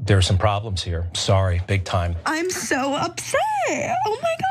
There are some problems here. Sorry, big time. I'm so upset. Oh my God.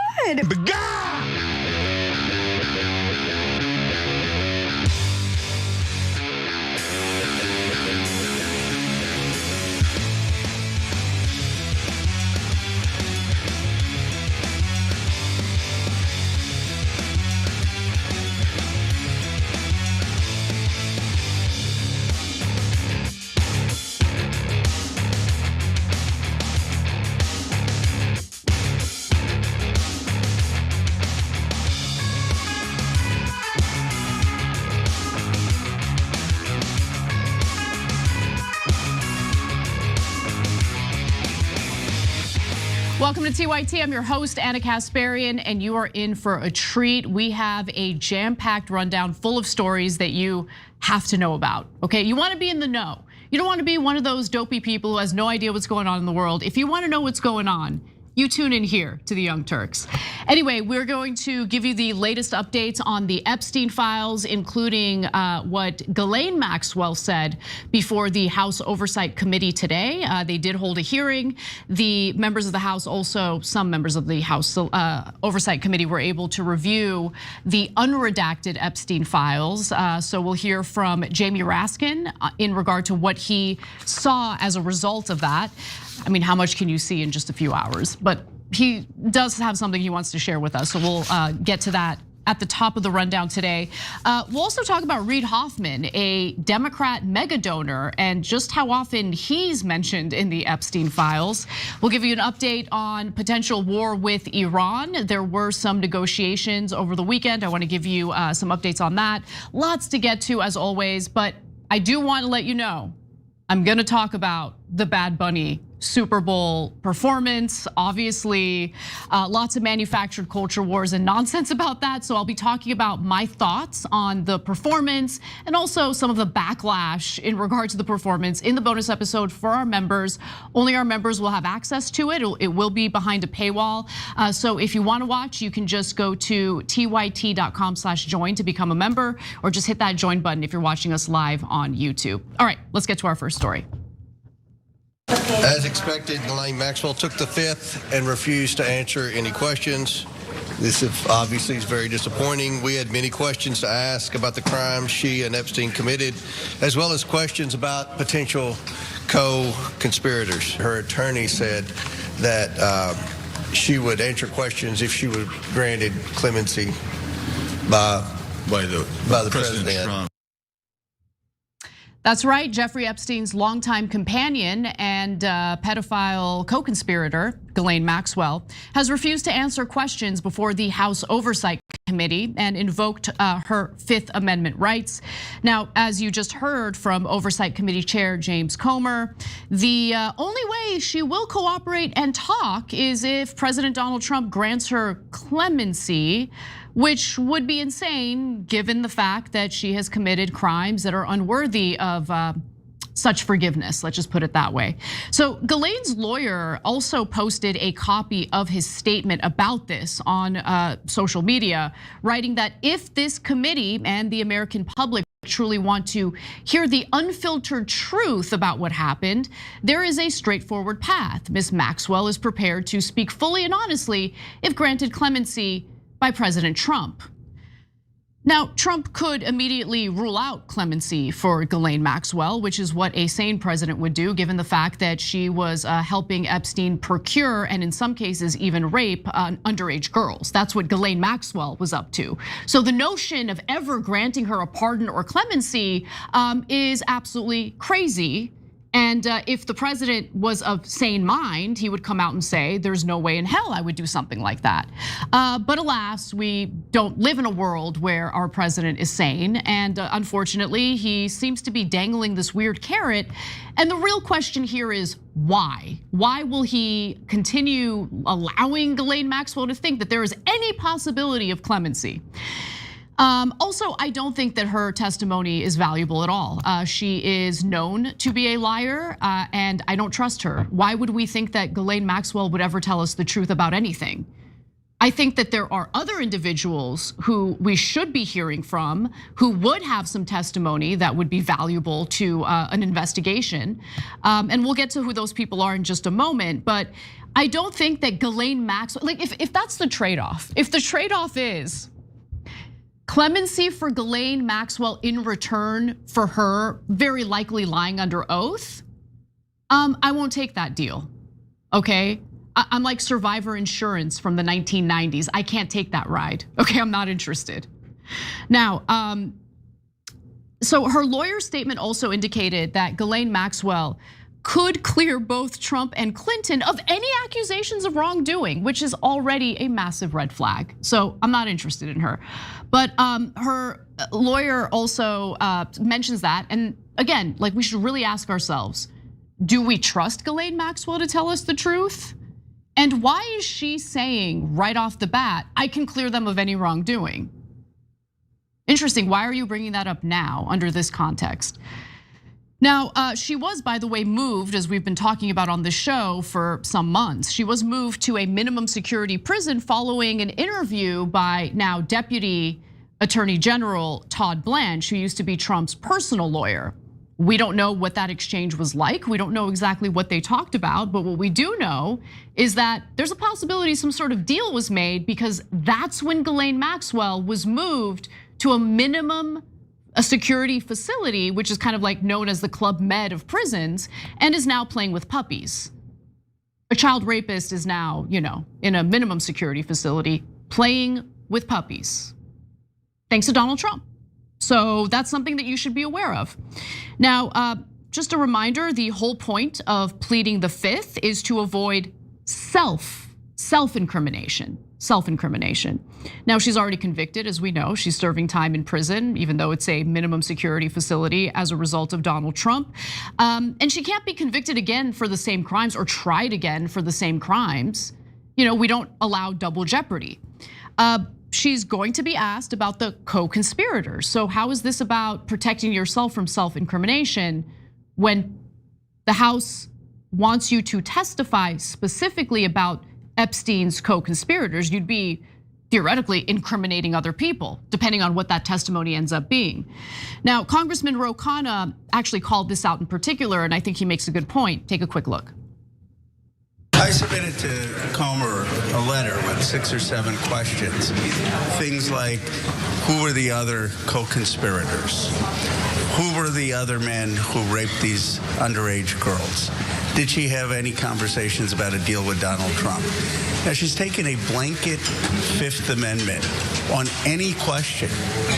Welcome to TYT. I'm your host, Anna Kasparian, and you are in for a treat. We have a jam-packed rundown full of stories that you have to know about, okay? You wanna be in the know. You don't wanna be one of those dopey people who has no idea what's going on in the world. If you wanna know what's going on, you tune in here to the Young Turks. Anyway, we're going to give you the latest updates on the Epstein files, including what Ghislaine Maxwell said before the House Oversight Committee today. They did hold a hearing. The members of the House, also some members of the House Oversight Committee, were able to review the unredacted Epstein files. So we'll hear from Jamie Raskin in regard to what he saw as a result of that. I mean, how much can you see in just a few hours? But he does have something he wants to share with us, so we'll get to that at the top of the rundown today. We'll also talk about Reid Hoffman, a Democrat mega donor, and just how often he's mentioned in the Epstein files. We'll give you an update on potential war with Iran. There were some negotiations over the weekend. I want to give you some updates on that. Lots to get to as always, but I do want to let you know, I'm gonna talk about the Bad Bunny Super Bowl performance. Obviously, lots of manufactured culture wars and nonsense about that. So I'll be talking about my thoughts on the performance and also some of the backlash in regard to the performance in the bonus episode for our members. Only our members will have access to it. It will be behind a paywall. So if you want to watch, you can just go to tyt.com/join to become a member, or just hit that join button if you're watching us live on YouTube. All right, let's get to our first story. As expected, Ghislaine Maxwell took the fifth and refused to answer any questions. This obviously is very disappointing. We had many questions to ask about the crimes she and Epstein committed, as well as questions about potential co-conspirators. Her attorney said that she would answer questions if she were granted clemency by the president. Trump. That's right, Jeffrey Epstein's longtime companion and pedophile co-conspirator, Ghislaine Maxwell, has refused to answer questions before the House Oversight Committee and invoked her Fifth Amendment rights. Now, as you just heard from Oversight Committee Chair James Comer, the only way she will cooperate and talk is if President Donald Trump grants her clemency, which would be insane given the fact that she has committed crimes that are unworthy of such forgiveness, let's just put it that way. So Ghislaine's lawyer also posted a copy of his statement about this on social media, writing that if this committee and the American public truly want to hear the unfiltered truth about what happened, there is a straightforward path. Ms. Maxwell is prepared to speak fully and honestly if granted clemency by President Trump. Now, Trump could immediately rule out clemency for Ghislaine Maxwell, which is what a sane president would do, given the fact that she was helping Epstein procure and in some cases even rape underage girls. That's what Ghislaine Maxwell was up to. So the notion of ever granting her a pardon or clemency is absolutely crazy. And if the president was of sane mind, he would come out and say, there's no way in hell I would do something like that. But alas, we don't live in a world where our president is sane. And unfortunately, he seems to be dangling this weird carrot. And the real question here is why? Why will he continue allowing Ghislaine Maxwell to think that there is any possibility of clemency? Also, I don't think that her testimony is valuable at all. She is known to be a liar, and I don't trust her. Why would we think that Ghislaine Maxwell would ever tell us the truth about anything? I think that there are other individuals who we should be hearing from who would have some testimony that would be valuable to an investigation. And we'll get to who those people are in just a moment. But I don't think that Ghislaine Maxwell, like if that's the trade-off, if the trade-off is clemency for Ghislaine Maxwell in return for her very likely lying under oath, I won't take that deal, okay? I'm like survivor insurance from the 1990s. I can't take that ride, okay? I'm not interested. Now, so her lawyer's statement also indicated that Ghislaine Maxwell could clear both Trump and Clinton of any accusations of wrongdoing, which is already a massive red flag. So I'm not interested in her. But her lawyer also mentions that, and again, like we should really ask ourselves, do we trust Ghislaine Maxwell to tell us the truth? And why is she saying right off the bat, I can clear them of any wrongdoing? Interesting, why are you bringing that up now under this context? Now, she was, by the way, moved, as we've been talking about on the show for some months. She was moved to a minimum security prison following an interview by now Deputy Attorney General Todd Blanche, who used to be Trump's personal lawyer. We don't know what that exchange was like. We don't know exactly what they talked about, but what we do know is that there's a possibility some sort of deal was made, because that's when Ghislaine Maxwell was moved to a security facility, which is kind of like known as the Club Med of prisons, and is now playing with puppies. A child rapist is now, in a minimum security facility playing with puppies, thanks to Donald Trump. So that's something that you should be aware of. Now, just a reminder, the whole point of pleading the fifth is to avoid self-incrimination. Now, she's already convicted, as we know. She's serving time in prison, even though it's a minimum security facility as a result of Donald Trump. And she can't be convicted again for the same crimes or tried again for the same crimes. We don't allow double jeopardy. She's going to be asked about the co-conspirators. So how is this about protecting yourself from self-incrimination when the House wants you to testify specifically about Epstein's co-conspirators? You'd be theoretically incriminating other people, depending on what that testimony ends up being. Now, Congressman Ro Khanna actually called this out in particular, and I think he makes a good point. Take a quick look. I submitted to Comer a letter with 6 or 7 questions. Things like, who were the other co-conspirators? Who were the other men who raped these underage girls? Did she have any conversations about a deal with Donald Trump? Now, she's taken a blanket Fifth Amendment on any question.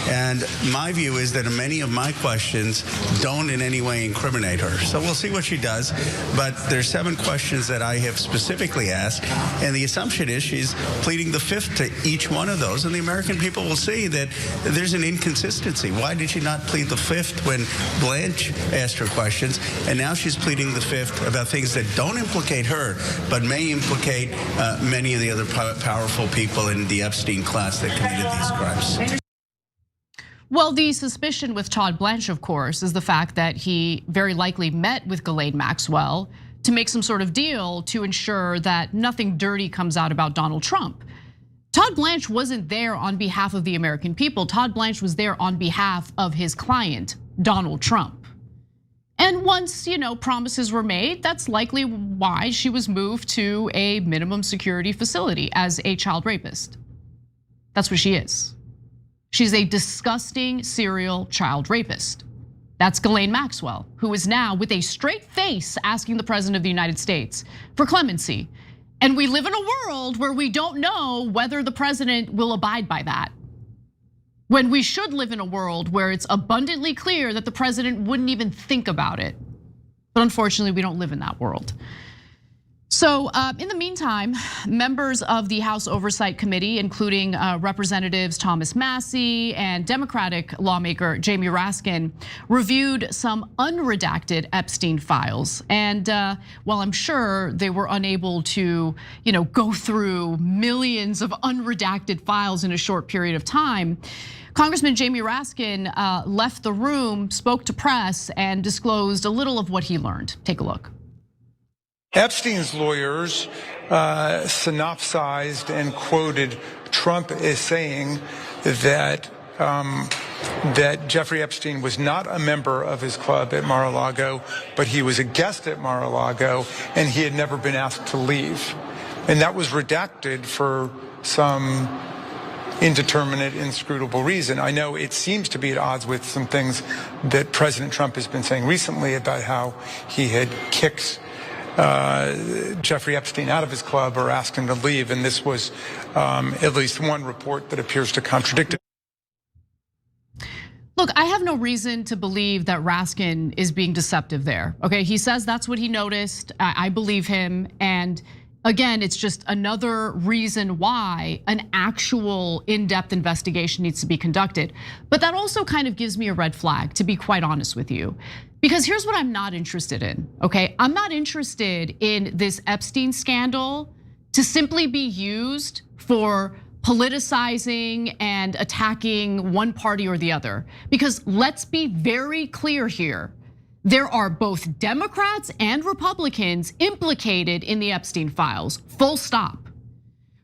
And my view is that many of my questions don't in any way incriminate her. So we'll see what she does. But there's 7 questions that I have specifically asked. And the assumption is she's pleading the fifth to each one of those. And the American people will see that there's an inconsistency. Why did she not plead the fifth when Blanche asked her questions? And now she's pleading the fifth about things that don't implicate her, but may implicate many of the other powerful people in the Epstein class that committed these crimes. Well, the suspicion with Todd Blanche, of course, is the fact that he very likely met with Ghislaine Maxwell to make some sort of deal to ensure that nothing dirty comes out about Donald Trump. Todd Blanche wasn't there on behalf of the American people. Todd Blanche was there on behalf of his client, Donald Trump. And once, promises were made, that's likely why she was moved to a minimum security facility as a child rapist. That's what she is. She's a disgusting serial child rapist. That's Ghislaine Maxwell, who is now with a straight face asking the president of the United States for clemency. And we live in a world where we don't know whether the president will abide by that, when we should live in a world where it's abundantly clear that the president wouldn't even think about it. But unfortunately, we don't live in that world. So in the meantime, members of the House Oversight Committee, including Representatives Thomas Massie and Democratic lawmaker Jamie Raskin, reviewed some unredacted Epstein files. And while I'm sure they were unable to go through millions of unredacted files in a short period of time, Congressman Jamie Raskin left the room, spoke to press, and disclosed a little of what he learned. Take a look. Epstein's lawyers synopsized and quoted Trump as saying that that Jeffrey Epstein was not a member of his club at Mar-a-Lago, but he was a guest at Mar-a-Lago, and he had never been asked to leave. And that was redacted for some indeterminate, inscrutable reason. I know it seems to be at odds with some things that President Trump has been saying recently about how he had kicked Jeffrey Epstein out of his club or asked him to leave, and this was at least one report that appears to contradict it. Look, I have no reason to believe that Raskin is being deceptive there, okay? He says that's what he noticed, I believe him, and again, it's just another reason why an actual in-depth investigation needs to be conducted. But that also kind of gives me a red flag, to be quite honest with you. Because here's what I'm not interested in, okay? I'm not interested in this Epstein scandal to simply be used for politicizing and attacking one party or the other. Because let's be very clear here. There are both Democrats and Republicans implicated in the Epstein files, full stop.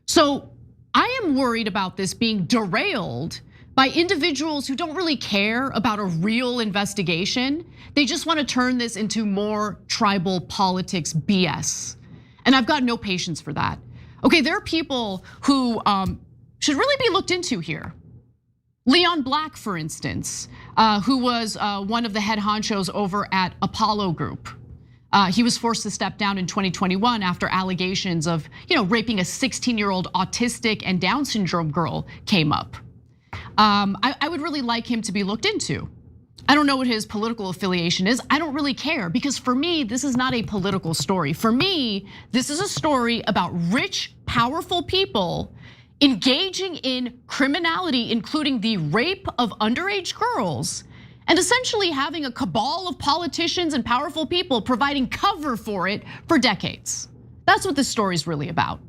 So I am worried about this being derailed by individuals who don't really care about a real investigation. They just want to turn this into more tribal politics BS. And I've got no patience for that. Okay, there are people who should really be looked into here. Leon Black, for instance, who was one of the head honchos over at Apollo Group. He was forced to step down in 2021 after allegations of raping a 16-year-old autistic and Down syndrome girl came up. I would really like him to be looked into. I don't know what his political affiliation is. I don't really care, because for me, this is not a political story. For me, this is a story about rich, powerful people engaging in criminality, including the rape of underage girls, and essentially having a cabal of politicians and powerful people providing cover for it for decades. That's what this story is really about.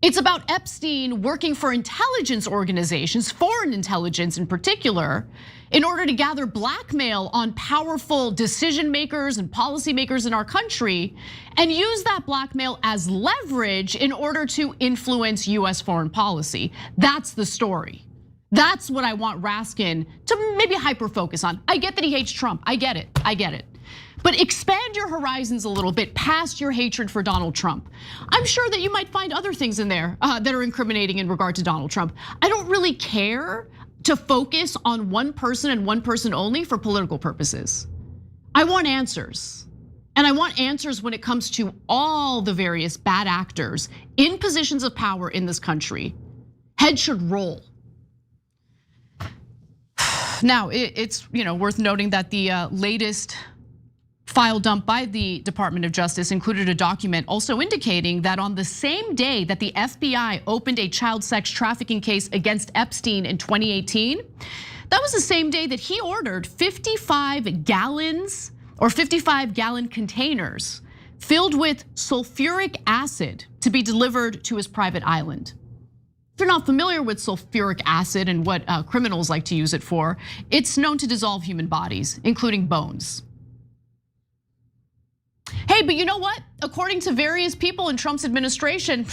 It's about Epstein working for intelligence organizations, foreign intelligence in particular, in order to gather blackmail on powerful decision makers and policymakers in our country, and use that blackmail as leverage in order to influence US foreign policy. That's the story. That's what I want Raskin to maybe hyper focus on. I get that he hates Trump, I get it. But expand your horizons a little bit past your hatred for Donald Trump. I'm sure that you might find other things in there that are incriminating in regard to Donald Trump. I don't really care to focus on one person and one person only for political purposes. I want answers. And I want answers when it comes to all the various bad actors in positions of power in this country. Heads should roll. Now, it's worth noting that the latest file dump by the Department of Justice included a document also indicating that on the same day that the FBI opened a child sex trafficking case against Epstein in 2018, that was the same day that he ordered 55 gallons or 55-gallon containers filled with sulfuric acid to be delivered to his private island. If you're not familiar with sulfuric acid and what criminals like to use it for, it's known to dissolve human bodies, including bones. Hey, but you know what? According to various people in Trump's administration,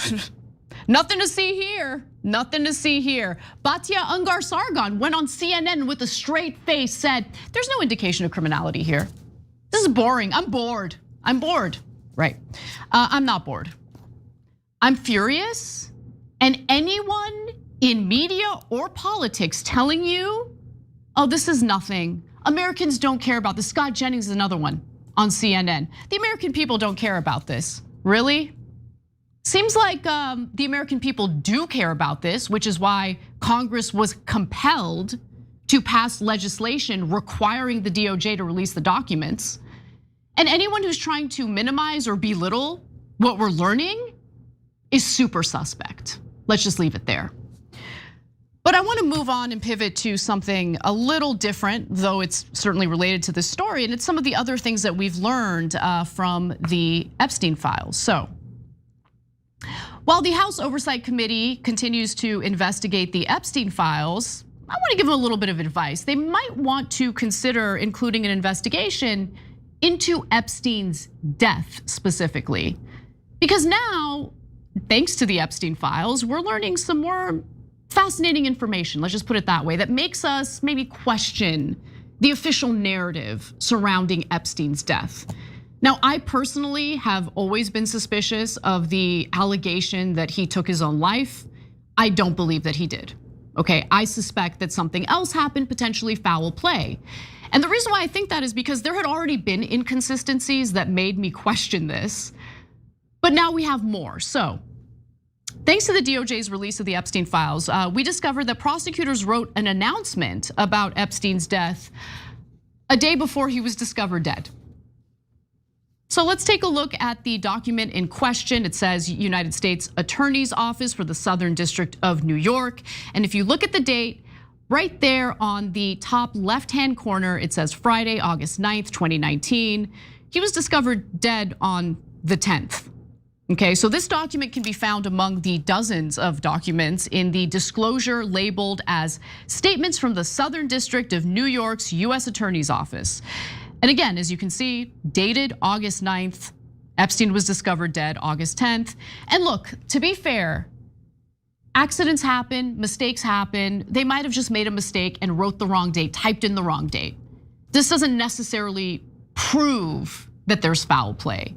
nothing to see here, nothing to see here. Batya Ungar-Sargon went on CNN with a straight face, said, there's no indication of criminality here. This is boring, I'm bored, right? I'm not bored. I'm furious, and anyone in media or politics telling you, oh, this is nothing. Americans don't care about this. Scott Jennings is another one on CNN. The American people don't care about this, really? Seems like the American people do care about this, which is why Congress was compelled to pass legislation requiring the DOJ to release the documents. And anyone who's trying to minimize or belittle what we're learning is super suspect. Let's just leave it there. But I want to move on and pivot to something a little different, though it's certainly related to this story, and it's some of the other things that we've learned from the Epstein files. So, while the House Oversight Committee continues to investigate the Epstein files, I want to give them a little bit of advice. They might want to consider including an investigation into Epstein's death specifically. Because now, thanks to the Epstein files, we're learning some more fascinating information, let's just put it that way, that makes us maybe question the official narrative surrounding Epstein's death. Now, I personally have always been suspicious of the allegation that he took his own life. I don't believe that he did, okay? I suspect that something else happened, potentially foul play. And the reason why I think that is because there had already been inconsistencies that made me question this, but now we have more. So, thanks to the DOJ's release of the Epstein files, we discovered that prosecutors wrote an announcement about Epstein's death a day before he was discovered dead. So let's take a look at the document in question. It says United States Attorney's Office for the Southern District of New York. And if you look at the date, right there on the top left-hand corner, it says Friday, August 9th, 2019. He was discovered dead on the 10th. Okay, so this document can be found among the dozens of documents in the disclosure labeled as Statements from the Southern District of New York's US Attorney's Office. And again, as you can see, dated August 9th, Epstein was discovered dead August 10th. And look, to be fair, accidents happen, mistakes happen. They might have just made a mistake and wrote the wrong date, typed in the wrong date. This doesn't necessarily prove that there's foul play.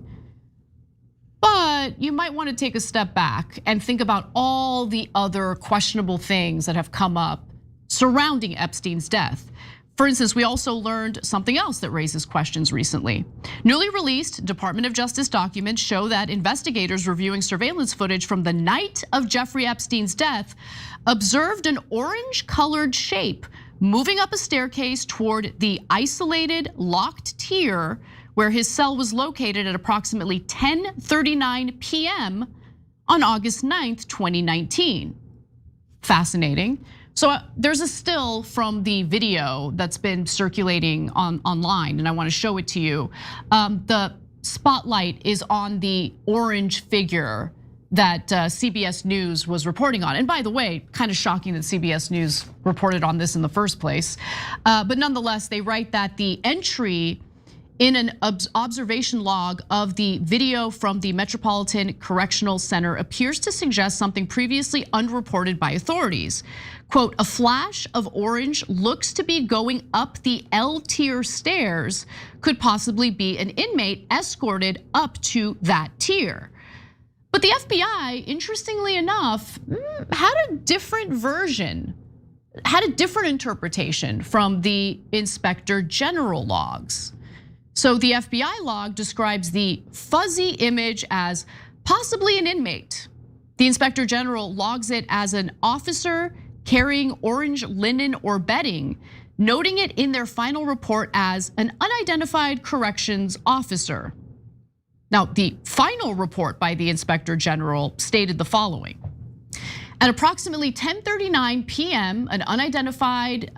But you might want to take a step back and think about all the other questionable things that have come up surrounding Epstein's death. For instance, we also learned something else that raises questions recently. Newly released Department of Justice documents show that investigators reviewing surveillance footage from the night of Jeffrey Epstein's death observed an orange-colored shape moving up a staircase toward the isolated, locked tier where his cell was located at approximately 10:39 p.m. on August 9th, 2019. Fascinating. So there's a still from the video that's been circulating online, and I want to show it to you. The spotlight is on the orange figure that CBS News was reporting on. And by the way, kind of shocking that CBS News reported on this in the first place. But nonetheless, they write that the entry in an observation log of the video from the Metropolitan Correctional Center appears to suggest something previously unreported by authorities. Quote, a flash of orange looks to be going up the L-tier stairs, could possibly be an inmate escorted up to that tier. But the FBI, interestingly enough, had a different version, had a different interpretation from the Inspector General logs. So the FBI log describes the fuzzy image as possibly an inmate. The Inspector General logs it as an officer carrying orange linen or bedding, noting it in their final report as an unidentified corrections officer. Now, the final report by the Inspector General stated the following. At approximately 10:39 p.m., an unidentified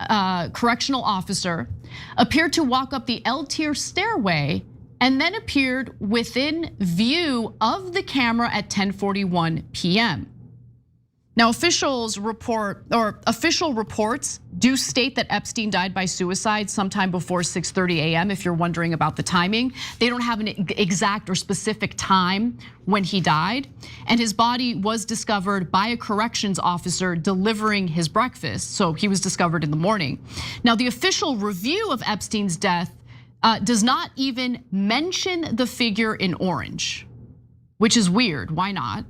correctional officer appeared to walk up the L-tier stairway and then appeared within view of the camera at 10:41 p.m. Now, official reports do state that Epstein died by suicide sometime before 6:30 a.m. if you're wondering about the timing. They don't have an exact or specific time when he died. And his body was discovered by a corrections officer delivering his breakfast. So he was discovered in the morning. Now, the official review of Epstein's death does not even mention the figure in orange, which is weird. Why not?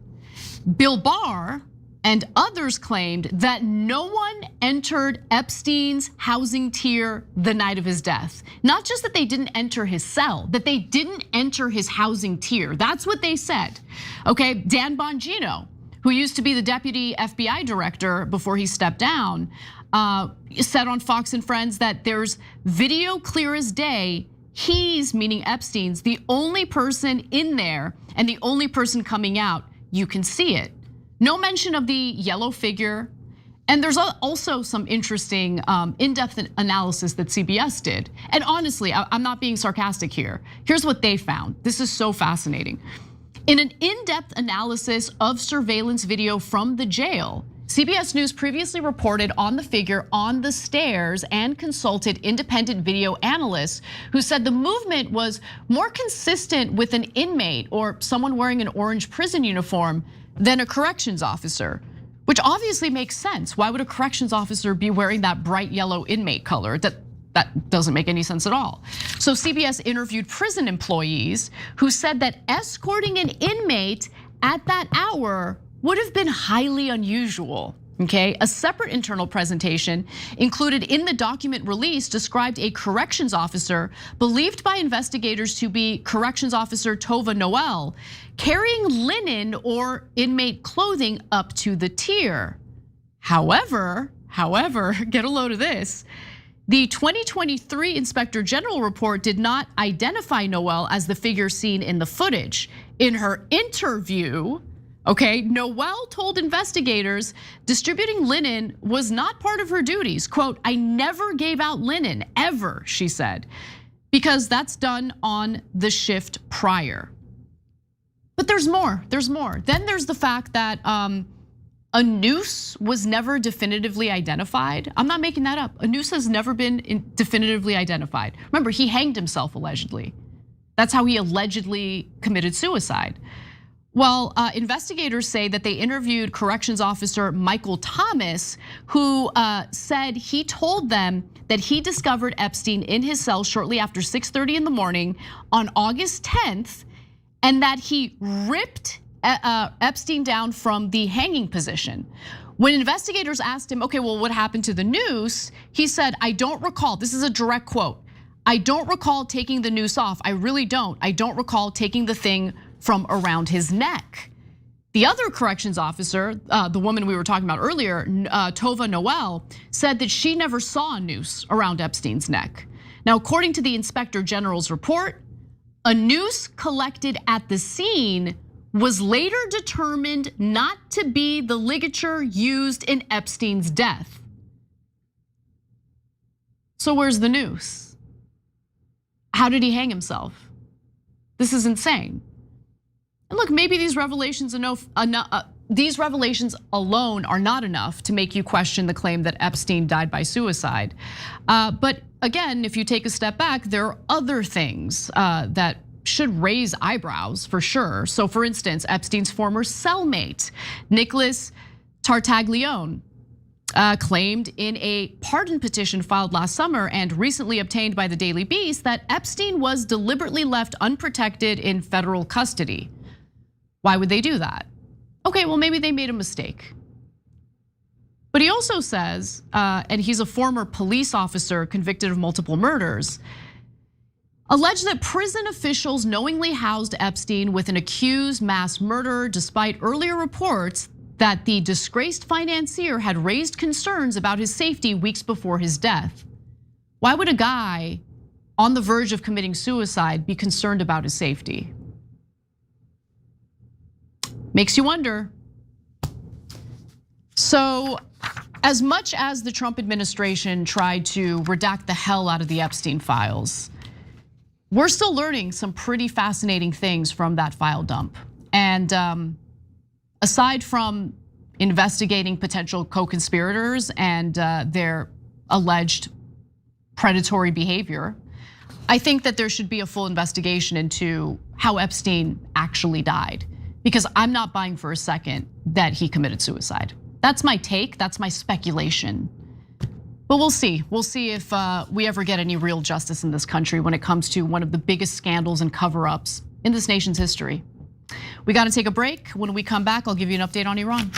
Bill Barr and others claimed that no one entered Epstein's housing tier the night of his death. Not just that they didn't enter his cell, that they didn't enter his housing tier. That's what they said. Okay, Dan Bongino, who used to be the deputy FBI director before he stepped down, said on Fox and Friends that there's video clear as day. He's, meaning Epstein's, the only person in there and the only person coming out. You can see it. No mention of the yellow figure. And there's also some interesting in-depth analysis that CBS did. And honestly, I'm not being sarcastic here. Here's what they found. This is so fascinating. In an in-depth analysis of surveillance video from the jail, CBS News previously reported on the figure on the stairs and consulted independent video analysts who said the movement was more consistent with an inmate or someone wearing an orange prison uniform than a corrections officer, which obviously makes sense. Why would a corrections officer be wearing that bright yellow inmate color? That doesn't make any sense at all. So CBS interviewed prison employees who said that escorting an inmate at that hour would have been highly unusual, okay? A separate internal presentation included in the document release described a corrections officer believed by investigators to be Corrections Officer Tova Noel carrying linen or inmate clothing up to the tier. However, get a load of this. The 2023 Inspector General report did not identify Noel as the figure seen in the footage. In her interview, okay, Noel told investigators distributing linen was not part of her duties. Quote, "I never gave out linen, ever," she said, because that's done on the shift prior. But there's more. Then there's the fact that a noose was never definitively identified. I'm not making that up. A noose has never been definitively identified. Remember, he hanged himself allegedly. That's how he allegedly committed suicide. Well, investigators say that they interviewed corrections officer Michael Thomas, who said he told them that he discovered Epstein in his cell shortly after 6:30 in the morning on August 10th, and that he ripped Epstein down from the hanging position. When investigators asked him, okay, well, what happened to the noose? He said, "I don't recall." This is a direct quote. "I don't recall taking the noose off. I really don't. I don't recall taking the thing from around his neck." The other corrections officer, the woman we were talking about earlier, Tova Noel, said that she never saw a noose around Epstein's neck. Now, according to the Inspector General's report, a noose collected at the scene was later determined not to be the ligature used in Epstein's death. So where's the noose? How did he hang himself? This is insane. And look, maybe these revelations alone are not enough to make you question the claim that Epstein died by suicide. But again, if you take a step back, there are other things that should raise eyebrows for sure. So for instance, Epstein's former cellmate, Nicholas Tartaglione, claimed in a pardon petition filed last summer and recently obtained by the Daily Beast that Epstein was deliberately left unprotected in federal custody. Why would they do that? Okay, well, maybe they made a mistake. But he also says, and he's a former police officer convicted of multiple murders, alleged that prison officials knowingly housed Epstein with an accused mass murderer despite earlier reports that the disgraced financier had raised concerns about his safety weeks before his death. Why would a guy on the verge of committing suicide be concerned about his safety? Makes you wonder. So, as much as the Trump administration tried to redact the hell out of the Epstein files, we're still learning some pretty fascinating things from that file dump. And aside from investigating potential co-conspirators and their alleged predatory behavior, I think that there should be a full investigation into how Epstein actually died, because I'm not buying for a second that he committed suicide. That's my take, that's my speculation. But we'll see if we ever get any real justice in this country when it comes to one of the biggest scandals and cover-ups in this nation's history. We gotta take a break. When we come back, I'll give you an update on Iran.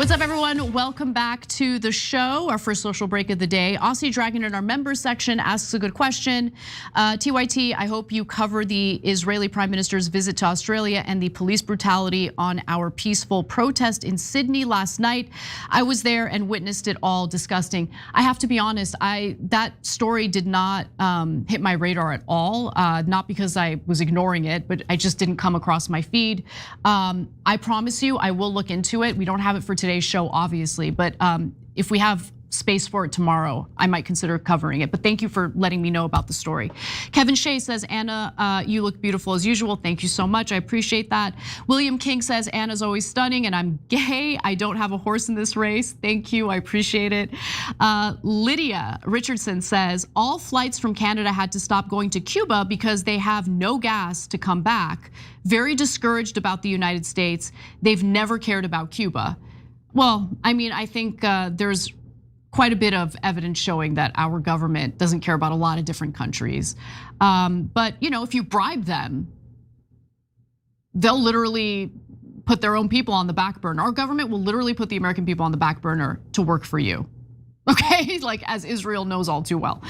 What's up, everyone? Welcome back to the show. Our first social break of the day. Aussie Dragon in our members section asks a good question. TYT, I hope you cover the Israeli Prime Minister's visit to Australia and the police brutality on our peaceful protest in Sydney last night. I was there and witnessed it all. Disgusting. I have to be honest, that story did not hit my radar at all. Not because I was ignoring it, but I just didn't come across my feed. I promise you, I will look into it. We don't have it for today's show, obviously, but if we have space for it tomorrow, I might consider covering it. But thank you for letting me know about the story. Kevin Shea says, Anna, you look beautiful as usual. Thank you so much. I appreciate that. William King says, Anna's always stunning and I'm gay. I don't have a horse in this race. Thank you. I appreciate it. Lydia Richardson says, all flights from Canada had to stop going to Cuba because they have no gas to come back. Very discouraged about the United States. They've never cared about Cuba. Well, I mean, I think there's quite a bit of evidence showing that our government doesn't care about a lot of different countries. But if you bribe them, they'll literally put their own people on the back burner. Our government will literally put the American people on the back burner to work for you. Okay, like as Israel knows all too well.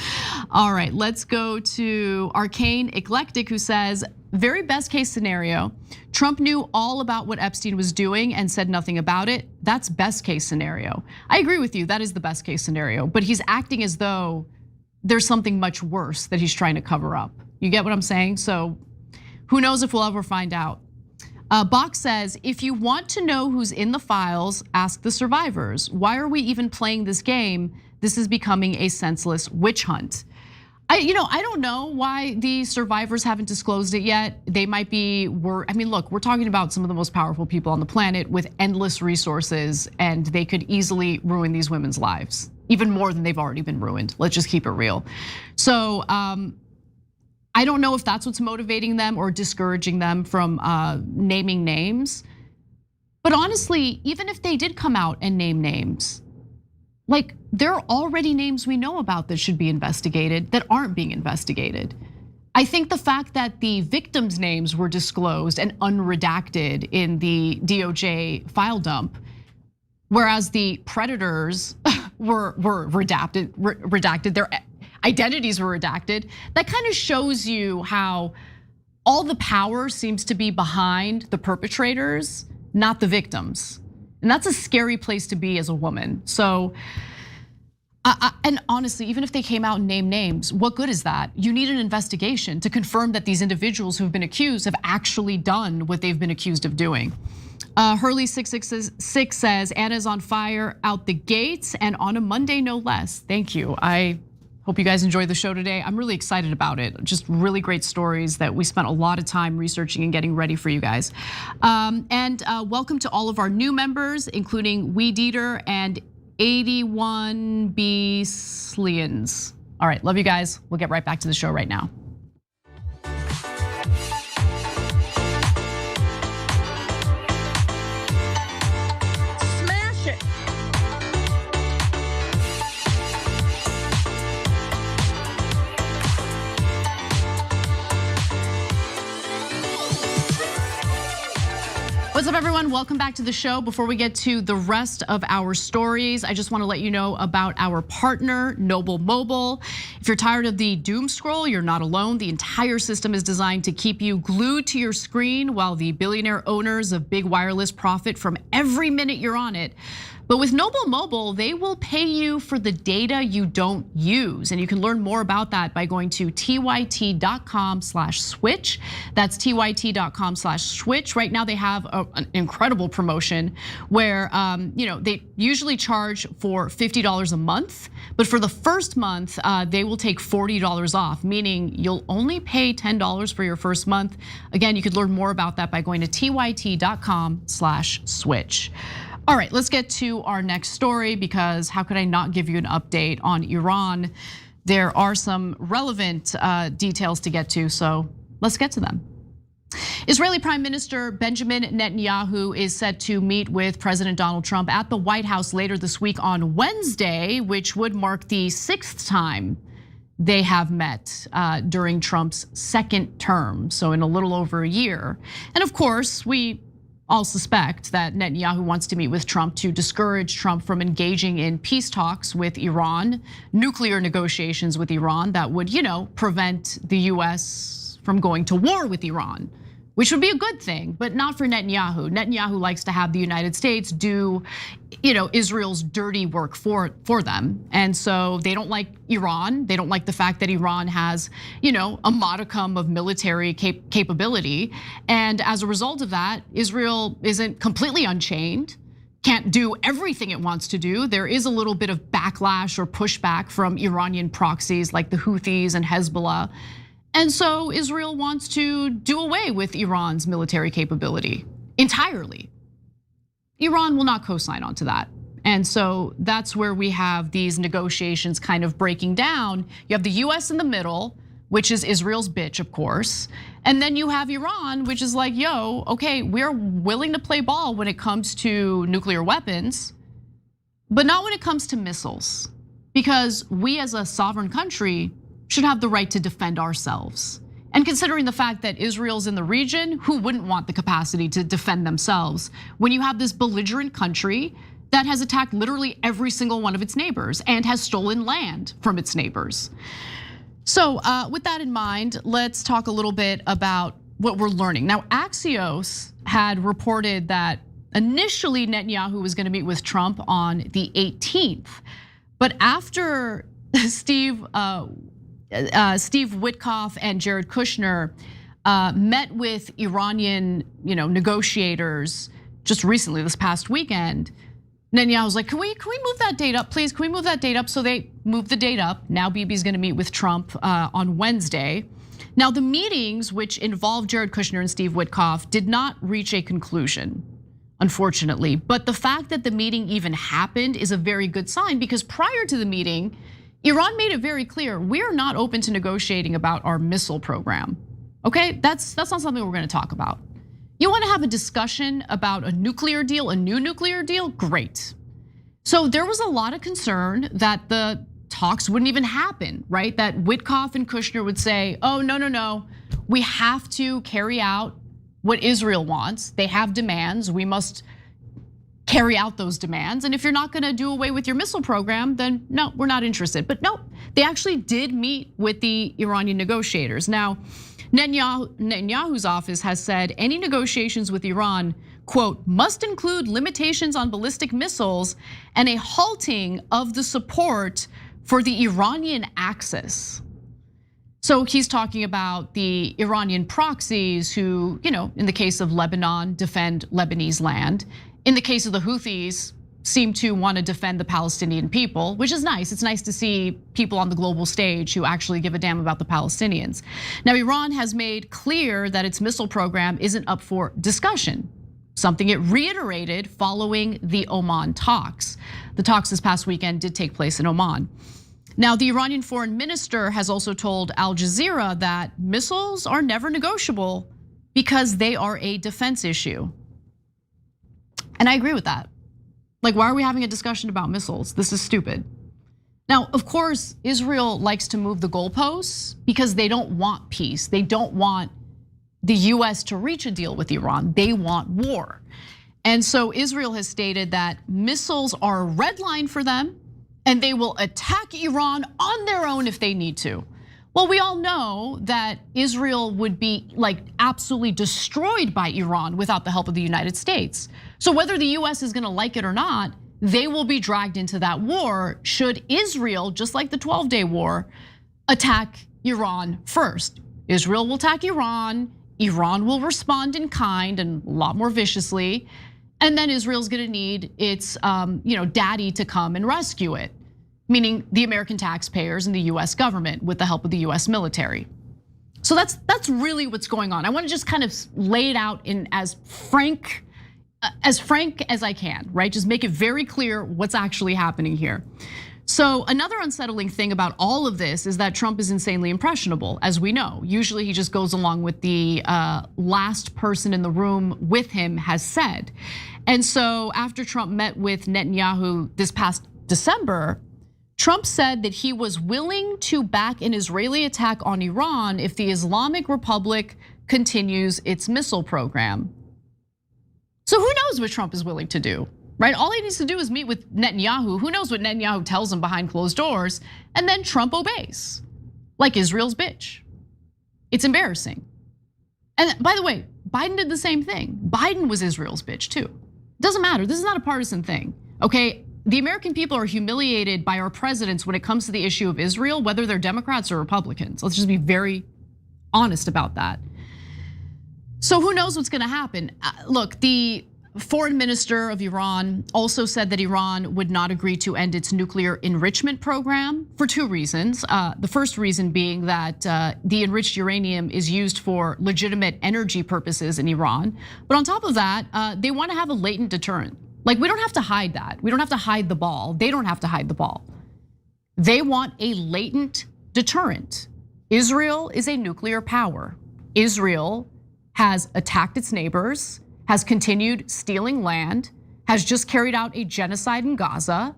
All right, let's go to Arcane Eclectic, who says, very best case scenario, Trump knew all about what Epstein was doing and said nothing about it. That's best case scenario. I agree with you, that is the best case scenario, but he's acting as though there's something much worse that he's trying to cover up. You get what I'm saying? So who knows if we'll ever find out. Bach says, if you want to know who's in the files, ask the survivors. Why are we even playing this game? This is becoming a senseless witch hunt. I don't know why the survivors haven't disclosed it yet. They might be, I mean, look, we're talking about some of the most powerful people on the planet with endless resources, and they could easily ruin these women's lives, even more than they've already been ruined. Let's just keep it real. So I don't know if that's what's motivating them or discouraging them from naming names. But honestly, even if they did come out and name names, like there are already names we know about that should be investigated that aren't being investigated. I think the fact that the victims' names were disclosed and unredacted in the DOJ file dump, whereas the predators were redacted, their identities were redacted, that kind of shows you how all the power seems to be behind the perpetrators, not the victims. And that's a scary place to be as a woman. So, and honestly, even if they came out and named names, what good is that? You need an investigation to confirm that these individuals who've been accused have actually done what they've been accused of doing. Hurley 666 says, Anna's on fire out the gates and on a Monday no less. Thank you. I hope you guys enjoyed the show today. I'm really excited about it. Just really great stories that we spent a lot of time researching and getting ready for you guys. And welcome to all of our new members, including Wee Dieter and 81B Slians. All right, love you guys. We'll get right back to the show right now. What's up, everyone? Welcome back to the show. Before we get to the rest of our stories, I just want to let you know about our partner, Noble Mobile. If you're tired of the doom scroll, you're not alone. The entire system is designed to keep you glued to your screen while the billionaire owners of big wireless profit from every minute you're on it. But with Noble Mobile, they will pay you for the data you don't use. And you can learn more about that by going to tyt.com/switch. That's tyt.com/switch. Right now they have an incredible promotion where they usually charge for $50 a month, but for the first month, they will take $40 off, meaning you'll only pay $10 for your first month. Again, you could learn more about that by going to tyt.com/switch. All right, let's get to our next story, because how could I not give you an update on Iran? There are some relevant details to get to, so let's get to them. Israeli Prime Minister Benjamin Netanyahu is set to meet with President Donald Trump at the White House later this week on Wednesday, which would mark the 6th time they have met during Trump's second term, so in a little over a year. And of course, we all suspect that Netanyahu wants to meet with Trump to discourage Trump from engaging in peace talks with Iran, nuclear negotiations with Iran that would, prevent the US from going to war with Iran, which would be a good thing, but not for Netanyahu. Netanyahu likes to have the United States do, Israel's dirty work for them. And so they don't like Iran. They don't like the fact that Iran has, a modicum of military capability. And as a result of that, Israel isn't completely unchained, can't do everything it wants to do. There is a little bit of backlash or pushback from Iranian proxies like the Houthis and Hezbollah. And so Israel wants to do away with Iran's military capability entirely. Iran will not co-sign onto that. And so that's where we have these negotiations kind of breaking down. You have the US in the middle, which is Israel's bitch, of course. And then you have Iran, which is like, yo, okay, we're willing to play ball when it comes to nuclear weapons, but not when it comes to missiles. Because we as a sovereign country should have the right to defend ourselves. And considering the fact that Israel's in the region, who wouldn't want the capacity to defend themselves when you have this belligerent country that has attacked literally every single one of its neighbors and has stolen land from its neighbors? So with that in mind, let's talk a little bit about what we're learning. Now, Axios had reported that initially Netanyahu was gonna meet with Trump on the 18th. But after Steve Witkoff and Jared Kushner met with Iranian, negotiators just recently, this past weekend, Netanyahu was like, can we move that date up, please? Can we move that date up? So they moved the date up. Now Bibi's gonna meet with Trump on Wednesday. Now the meetings, which involved Jared Kushner and Steve Witkoff, did not reach a conclusion, unfortunately. But the fact that the meeting even happened is a very good sign, because prior to the meeting, Iran made it very clear, we're not open to negotiating about our missile program. Okay, that's not something we're gonna talk about. You wanna have a discussion about a nuclear deal, a new nuclear deal? Great. So there was a lot of concern that the talks wouldn't even happen, right? That Witkoff and Kushner would say, oh, no. We have to carry out what Israel wants. They have demands, we must carry out those demands. And if you're not gonna do away with your missile program, then no, we're not interested. But no, they actually did meet with the Iranian negotiators. Now, Netanyahu's office has said any negotiations with Iran, quote, must include limitations on ballistic missiles and a halting of the support for the Iranian axis. So he's talking about the Iranian proxies who, in the case of Lebanon, defend Lebanese land. In the case of the Houthis, seem to want to defend the Palestinian people, which is nice. It's nice to see people on the global stage who actually give a damn about the Palestinians. Now, Iran has made clear that its missile program isn't up for discussion, something it reiterated following the Oman talks. The talks this past weekend did take place in Oman. Now, the Iranian foreign minister has also told Al Jazeera that missiles are never negotiable because they are a defense issue. And I agree with that. Like, why are we having a discussion about missiles? This is stupid. Now, of course, Israel likes to move the goalposts because they don't want peace. They don't want the US to reach a deal with Iran. They want war. And so Israel has stated that missiles are a red line for them and they will attack Iran on their own if they need to. Well, we all know that Israel would be like absolutely destroyed by Iran without the help of the United States. So whether the US is gonna like it or not, they will be dragged into that war should Israel, just like the 12-day war, attack Iran first. Israel will attack Iran will respond in kind and a lot more viciously, and then Israel's gonna need its daddy to come and rescue it, meaning the American taxpayers and the US government with the help of the US military. So that's really what's going on. I wanna just kind of lay it out in as frank as I can, right? Just make it very clear what's actually happening here. So another unsettling thing about all of this is that Trump is insanely impressionable, as we know. Usually he just goes along with the last person in the room with him has said. And so after Trump met with Netanyahu this past December, Trump said that he was willing to back an Israeli attack on Iran if the Islamic Republic continues its missile program. So who knows what Trump is willing to do, right? All he needs to do is meet with Netanyahu. Who knows what Netanyahu tells him behind closed doors, and then Trump obeys, like Israel's bitch. It's embarrassing. And by the way, Biden did the same thing. Biden was Israel's bitch too. Doesn't matter, this is not a partisan thing, okay? The American people are humiliated by our presidents when it comes to the issue of Israel, whether they're Democrats or Republicans. Let's just be very honest about that. So who knows what's gonna happen? Look, the foreign minister of Iran also said that Iran would not agree to end its nuclear enrichment program for 2 reasons. The first reason being that the enriched uranium is used for legitimate energy purposes in Iran. But on top of that, they want to have a latent deterrent. Like, we don't have to hide that. We don't have to hide the ball. They don't have to hide the ball. They want a latent deterrent. Israel is a nuclear power. Israel has attacked its neighbors, has continued stealing land, has just carried out a genocide in Gaza.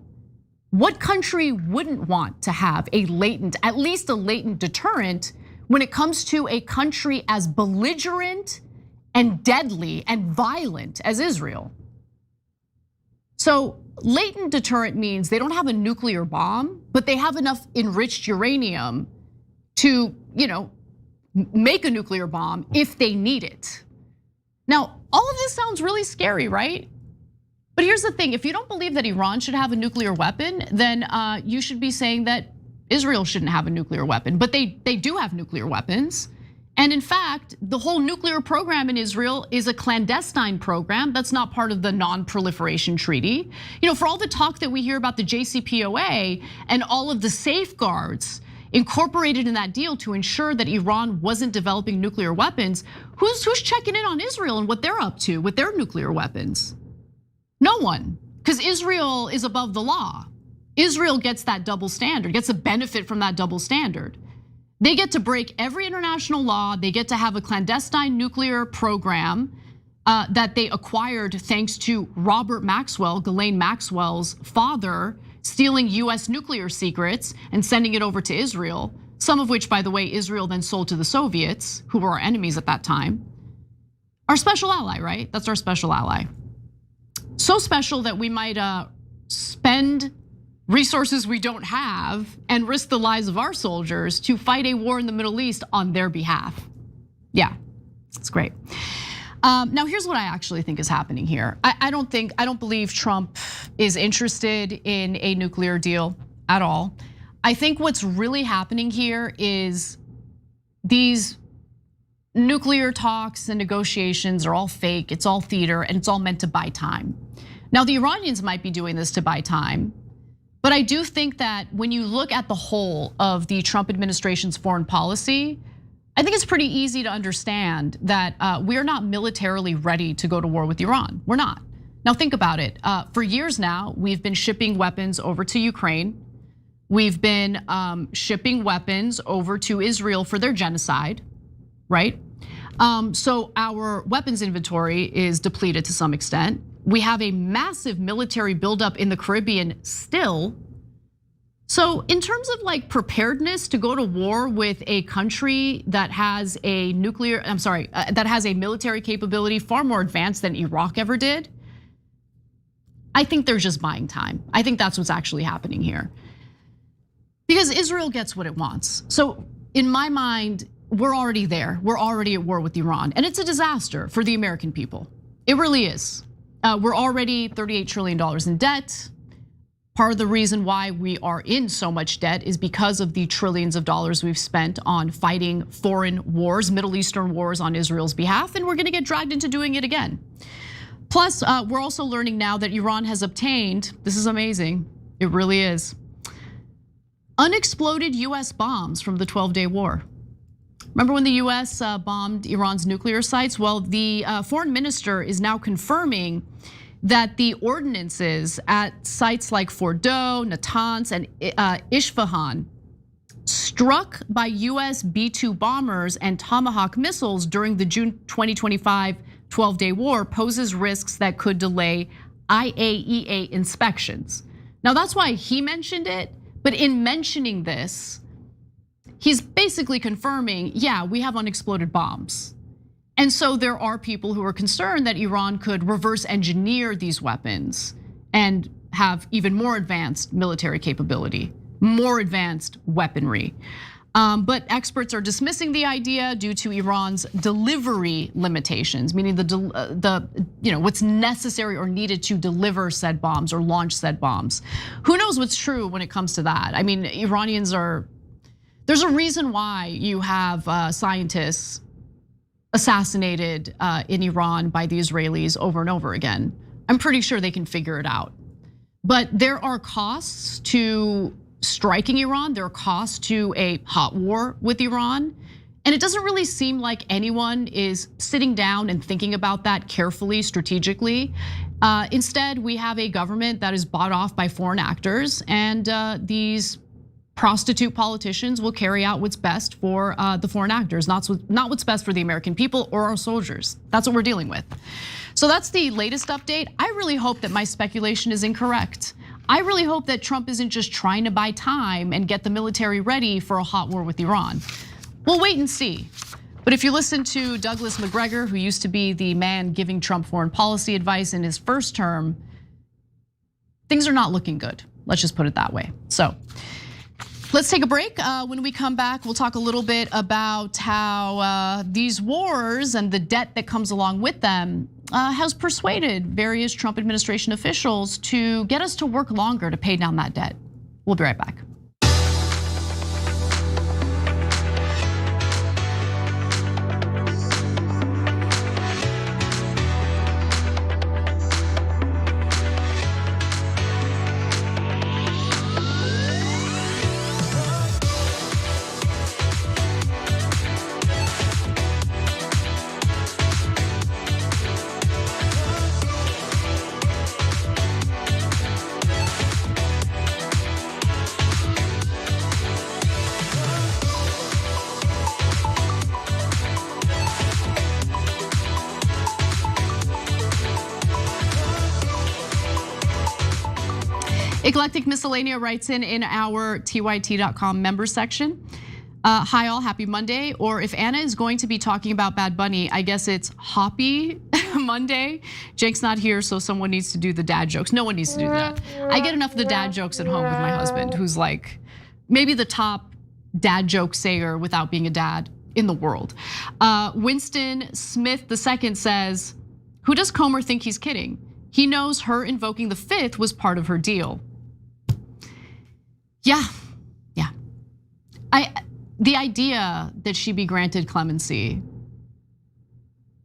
What country wouldn't want to have a latent, at least a latent deterrent when it comes to a country as belligerent and deadly and violent as Israel? So latent deterrent means they don't have a nuclear bomb, but they have enough enriched uranium to, make a nuclear bomb if they need it. Now, all of this sounds really scary, right? But here's the thing, if you don't believe that Iran should have a nuclear weapon, then you should be saying that Israel shouldn't have a nuclear weapon, but they do have nuclear weapons. And in fact, the whole nuclear program in Israel is a clandestine program that's not part of the non-proliferation treaty. For all the talk that we hear about the JCPOA and all of the safeguards incorporated in that deal to ensure that Iran wasn't developing nuclear weapons, who's checking in on Israel and what they're up to with their nuclear weapons? No one, because Israel is above the law. Israel gets that double standard, gets a benefit from that double standard. They get to break every international law. They get to have a clandestine nuclear program that they acquired thanks to Robert Maxwell, Ghislaine Maxwell's father, stealing US nuclear secrets and sending it over to Israel. Some of which, by the way, Israel then sold to the Soviets, who were our enemies at that time. Our special ally, right? That's our special ally. So special that we might spend resources we don't have and risk the lives of our soldiers to fight a war in the Middle East on their behalf. Yeah, it's great. Now here's what I actually think is happening here. I don't believe Trump is interested in a nuclear deal at all. I think what's really happening here is these nuclear talks and negotiations are all fake, it's all theater, and it's all meant to buy time. Now the Iranians might be doing this to buy time, but I do think that when you look at the whole of the Trump administration's foreign policy, I think it's pretty easy to understand that we're not militarily ready to go to war with Iran. We're not. Now think about it. For years now, we've been shipping weapons over to Ukraine. We've been shipping weapons over to Israel for their genocide, right? So our weapons inventory is depleted to some extent. We have a massive military buildup in the Caribbean still. So in terms of like preparedness to go to war with a country that has a that has a military capability far more advanced than Iraq ever did, I think they're just buying time. I think that's what's actually happening here. Because Israel gets what it wants. So in my mind, we're already there. We're already at war with Iran. And it's a disaster for the American people. It really is. We're already $38 trillion in debt. Part of the reason why we are in so much debt is because of the trillions of dollars we've spent on fighting foreign wars, Middle Eastern wars on Israel's behalf, and we're gonna get dragged into doing it again. Plus, we're also learning now that Iran has obtained, this is amazing, it really is, unexploded US bombs from the 12-day war. Remember when the US bombed Iran's nuclear sites? Well, the foreign minister is now confirming that the ordinances at sites like Fordow, Natanz, and Isfahan struck by US B-2 bombers and Tomahawk missiles during the June 2025 12-day war poses risks that could delay IAEA inspections. Now that's why he mentioned it, but in mentioning this, he's basically confirming, yeah, we have unexploded bombs. And so there are people who are concerned that Iran could reverse engineer these weapons and have even more advanced military capability, more advanced weaponry. But experts are dismissing the idea due to Iran's delivery limitations, meaning what's necessary or needed to deliver said bombs or launch said bombs. Who knows what's true when it comes to that? I mean, there's a reason why you have scientists assassinated in Iran by the Israelis over and over again. I'm pretty sure they can figure it out. But there are costs to striking Iran, there are costs to a hot war with Iran. And it doesn't really seem like anyone is sitting down and thinking about that carefully, strategically. Instead, we have a government that is bought off by foreign actors, and these prostitute politicians will carry out what's best for the foreign actors, not what's best for the American people or our soldiers. That's what we're dealing with. So that's the latest update. I really hope that my speculation is incorrect. I really hope that Trump isn't just trying to buy time and get the military ready for a hot war with Iran. We'll wait and see. But if you listen to Douglas McGregor, who used to be the man giving Trump foreign policy advice in his first term, things are not looking good. Let's just put it that way. So let's take a break. When we come back, we'll talk a little bit about how these wars and the debt that comes along with them has persuaded various Trump administration officials to get us to work longer to pay down that debt. We'll be right back. Eclectic Miscellanea writes in our tyt.com members section. Hi all, happy Monday. Or if Anna is going to be talking about Bad Bunny, I guess it's Hoppy Monday. Jake's not here, so someone needs to do the dad jokes. No one needs to do that. I get enough of the dad jokes at home with my husband, who's like maybe the top dad joke sayer without being a dad in the world. Winston Smith II says, who does Comer think he's kidding? He knows her invoking the fifth was part of her deal. Yeah. The idea that she be granted clemency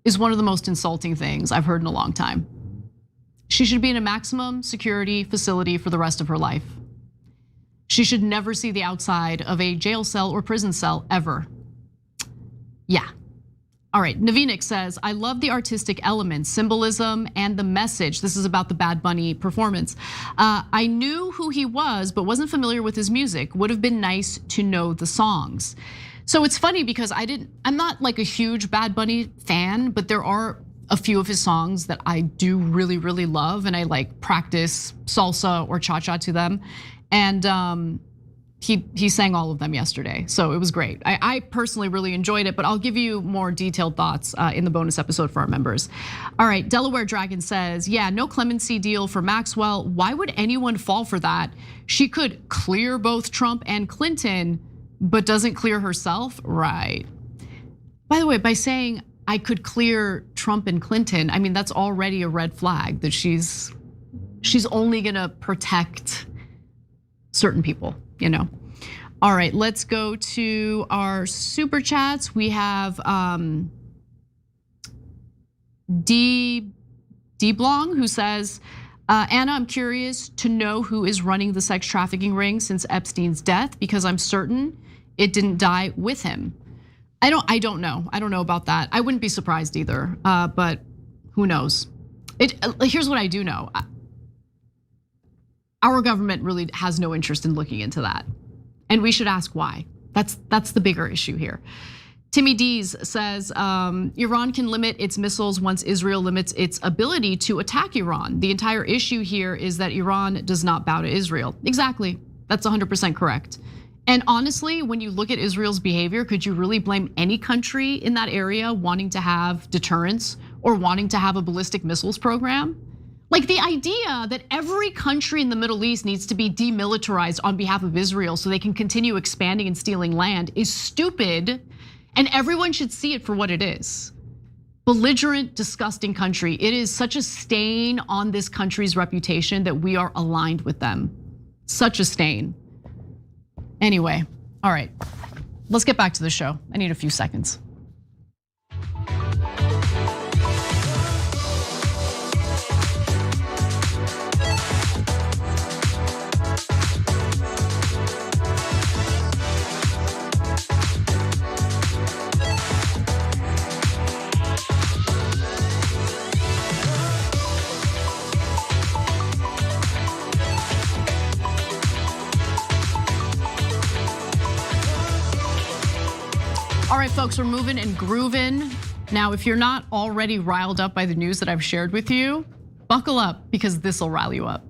is one of the most insulting things I've heard in a long time. She should be in a maximum security facility for the rest of her life. She should never see the outside of a jail cell or prison cell ever. Yeah. All right, Navinik says, I love the artistic elements, symbolism, and the message. This is about the Bad Bunny performance. I knew who he was, but wasn't familiar with his music. Would have been nice to know the songs. So it's funny because I'm not like a huge Bad Bunny fan, but there are a few of his songs that I do really, really love, and I like practice salsa or cha-cha to them. And he sang all of them yesterday, so it was great. I personally really enjoyed it, but I'll give you more detailed thoughts in the bonus episode for our members. All right, Delaware Dragon says, yeah, no clemency deal for Maxwell. Why would anyone fall for that? She could clear both Trump and Clinton, but doesn't clear herself, right? By the way, by saying I could clear Trump and Clinton, I mean, that's already a red flag that she's only gonna protect certain people. All right, let's go to our super chats. We have D Blong who says, Anna, I'm curious to know who is running the sex trafficking ring since Epstein's death, because I'm certain it didn't die with him. I don't know. I don't know about that. I wouldn't be surprised either, but who knows? Here's what I do know. Our government really has no interest in looking into that. And we should ask why. That's the bigger issue here. Timmy Dees says, Iran can limit its missiles once Israel limits its ability to attack Iran. The entire issue here is that Iran does not bow to Israel. Exactly, that's 100% correct. And honestly, when you look at Israel's behavior, could you really blame any country in that area wanting to have deterrence or wanting to have a ballistic missiles program? Like the idea that every country in the Middle East needs to be demilitarized on behalf of Israel so they can continue expanding and stealing land is stupid, and everyone should see it for what it is. Belligerent, disgusting country. It is such a stain on this country's reputation that we are aligned with them. Such a stain. Anyway, all right, let's get back to the show. I need a few seconds. All right, folks, we're moving and grooving. Now, if you're not already riled up by the news that I've shared with you, buckle up because this will rile you up.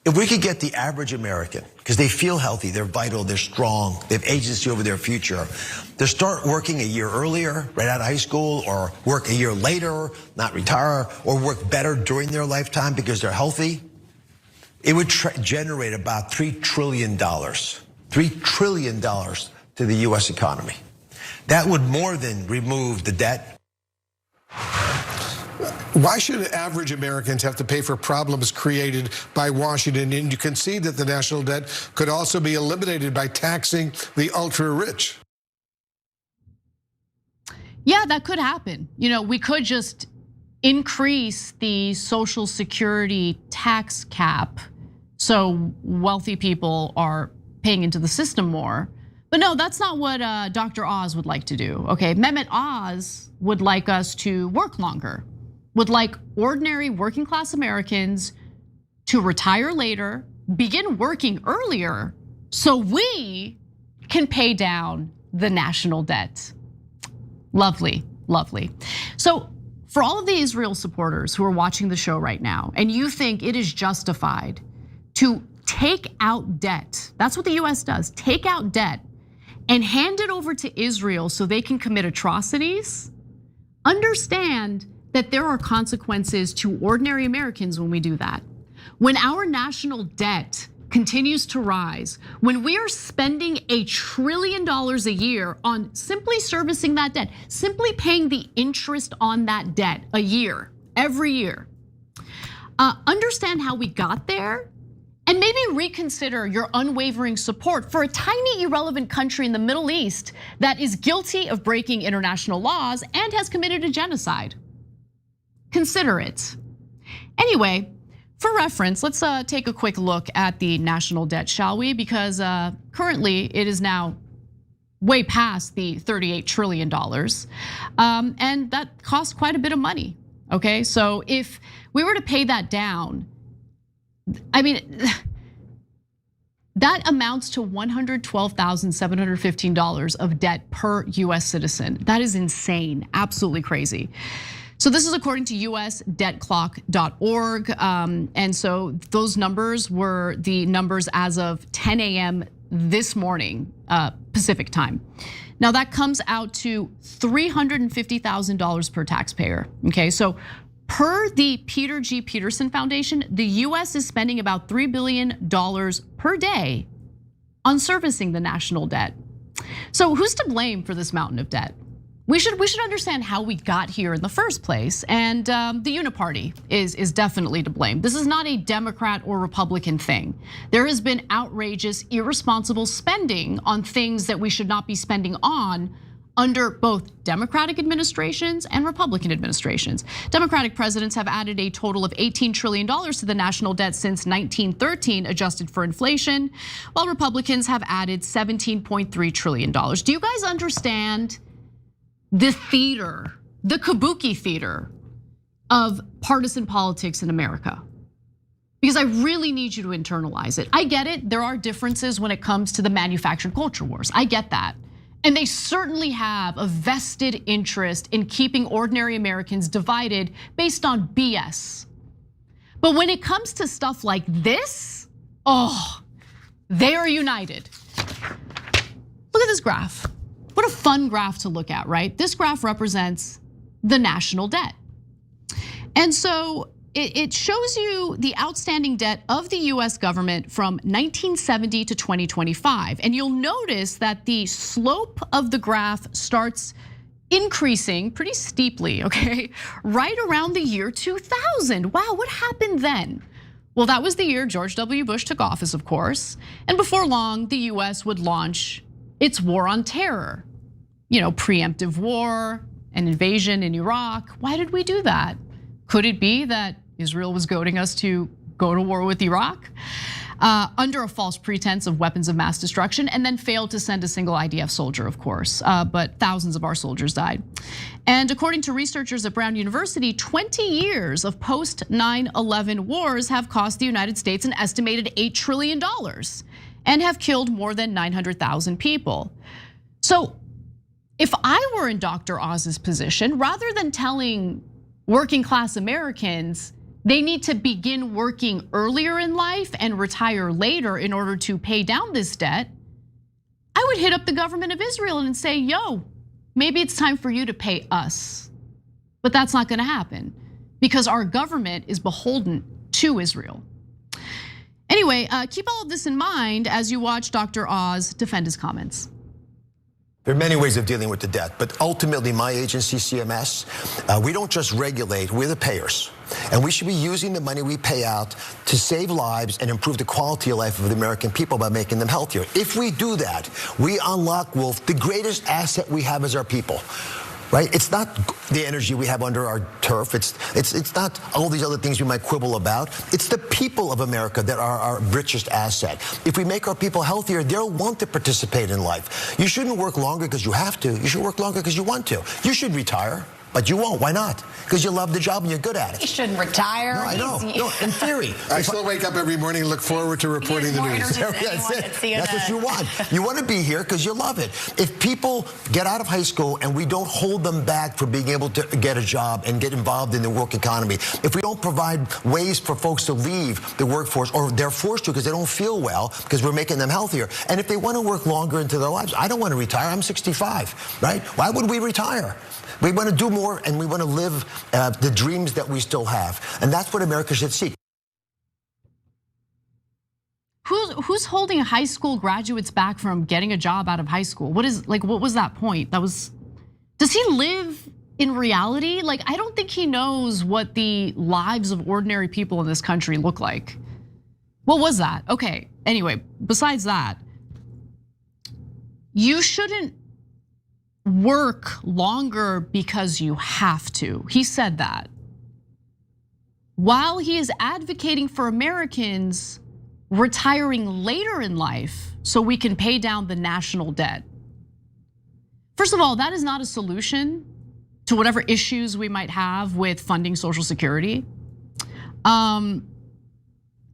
If we could get the average American, because they feel healthy, they're vital, they're strong, they have agency over their future, to start working a year earlier, right out of high school, or work a year later, not retire, or work better during their lifetime because they're healthy, it would generate about $3 trillion. $3 trillion to the US economy. That would more than remove the debt. Why should average Americans have to pay for problems created by Washington? And you can see that the national debt could also be eliminated by taxing the ultra rich. Yeah, that could happen. You know, we could just increase the Social Security tax cap so wealthy people are paying into the system more. But no, that's not what Dr. Oz would like to do, okay? Mehmet Oz would like us to work longer, would like ordinary working class Americans to retire later, begin working earlier, so we can pay down the national debt. Lovely, lovely. So for all of the Israel supporters who are watching the show right now, and you think it is justified to take out debt, that's what the US does, take out debt, and hand it over to Israel so they can commit atrocities, understand that there are consequences to ordinary Americans when we do that. When our national debt continues to rise, when we are spending $1 trillion a year on simply servicing that debt, simply paying the interest on that debt a year, every year, understand how we got there. And maybe reconsider your unwavering support for a tiny, irrelevant country in the Middle East that is guilty of breaking international laws and has committed a genocide. Consider it. Anyway, for reference, let's take a quick look at the national debt, shall we? Because currently it is now way past the $38 trillion. And that costs quite a bit of money, okay? So if we were to pay that down, I mean, that amounts to $112,715 of debt per US citizen. That is insane, absolutely crazy. So this is according to usdebtclock.org. And so those numbers were the numbers as of 10 a.m. this morning, Pacific time. Now that comes out to $350,000 per taxpayer, okay? So per the Peter G. Peterson Foundation, the US is spending about $3 billion per day on servicing the national debt. So who's to blame for this mountain of debt? We should understand how we got here in the first place, and the Uniparty is definitely to blame. This is not a Democrat or Republican thing. There has been outrageous, irresponsible spending on things that we should not be spending on under both Democratic administrations and Republican administrations. Democratic presidents have added a total of $18 trillion to the national debt since 1913, adjusted for inflation, while Republicans have added $17.3 trillion. Do you guys understand the theater, the kabuki theater of partisan politics in America? Because I really need you to internalize it. I get it, there are differences when it comes to the manufactured culture wars. I get that. And they certainly have a vested interest in keeping ordinary Americans divided based on BS. But when it comes to stuff like this, they are united. Look at this graph. What a fun graph to look at, right? This graph represents the national debt. And so it shows you the outstanding debt of the US government from 1970 to 2025. And you'll notice that the slope of the graph starts increasing pretty steeply, okay? Right around the year 2000. Wow, what happened then? Well, that was the year George W. Bush took office, of course. And before long, the US would launch its war on terror. Preemptive war, an invasion in Iraq. Why did we do that? Could it be that Israel was goading us to go to war with Iraq under a false pretense of weapons of mass destruction, and then failed to send a single IDF soldier, of course, but thousands of our soldiers died. And according to researchers at Brown University, 20 years of post 9/11 wars have cost the United States an estimated $8 trillion and have killed more than 900,000 people. So if I were in Dr. Oz's position, rather than telling working class Americans they need to begin working earlier in life and retire later in order to pay down this debt, I would hit up the government of Israel and say, yo, maybe it's time for you to pay us. But that's not gonna happen because our government is beholden to Israel. Anyway, keep all of this in mind as you watch Dr. Oz defend his comments. There are many ways of dealing with the debt, but ultimately my agency, CMS, we don't just regulate, we're the payers. And we should be using the money we pay out to save lives and improve the quality of life of the American people by making them healthier. If we do that, we unlock, Wolf, the greatest asset we have as our people. Right? It's not the energy we have under our turf. It's not all these other things we might quibble about. It's the people of America that are our richest asset. If we make our people healthier, they'll want to participate in life. You shouldn't work longer because you have to. You should work longer because you want to. You should retire. But you won't. Why not? Because you love the job and you're good at it. He shouldn't retire. No, I know. No, in theory. I still wake up every morning and look forward to reporting the news. That's what you want. You want to be here because you love it. If people get out of high school and we don't hold them back from being able to get a job and get involved in the work economy, if we don't provide ways for folks to leave the workforce, or they're forced to because they don't feel well because we're making them healthier, and if they want to work longer into their lives, I don't want to retire. I'm 65, right? Why would we retire? We want to do more and we want to live the dreams that we still have. And that's what America should seek. Who's holding high school graduates back from getting a job out of high school? What was that point? Does he live in reality? I don't think he knows what the lives of ordinary people in this country look like. What was that? Okay, anyway, besides that, you shouldn't work longer because you have to. He said that. While he is advocating for Americans retiring later in life so we can pay down the national debt. First of all, that is not a solution to whatever issues we might have with funding Social Security.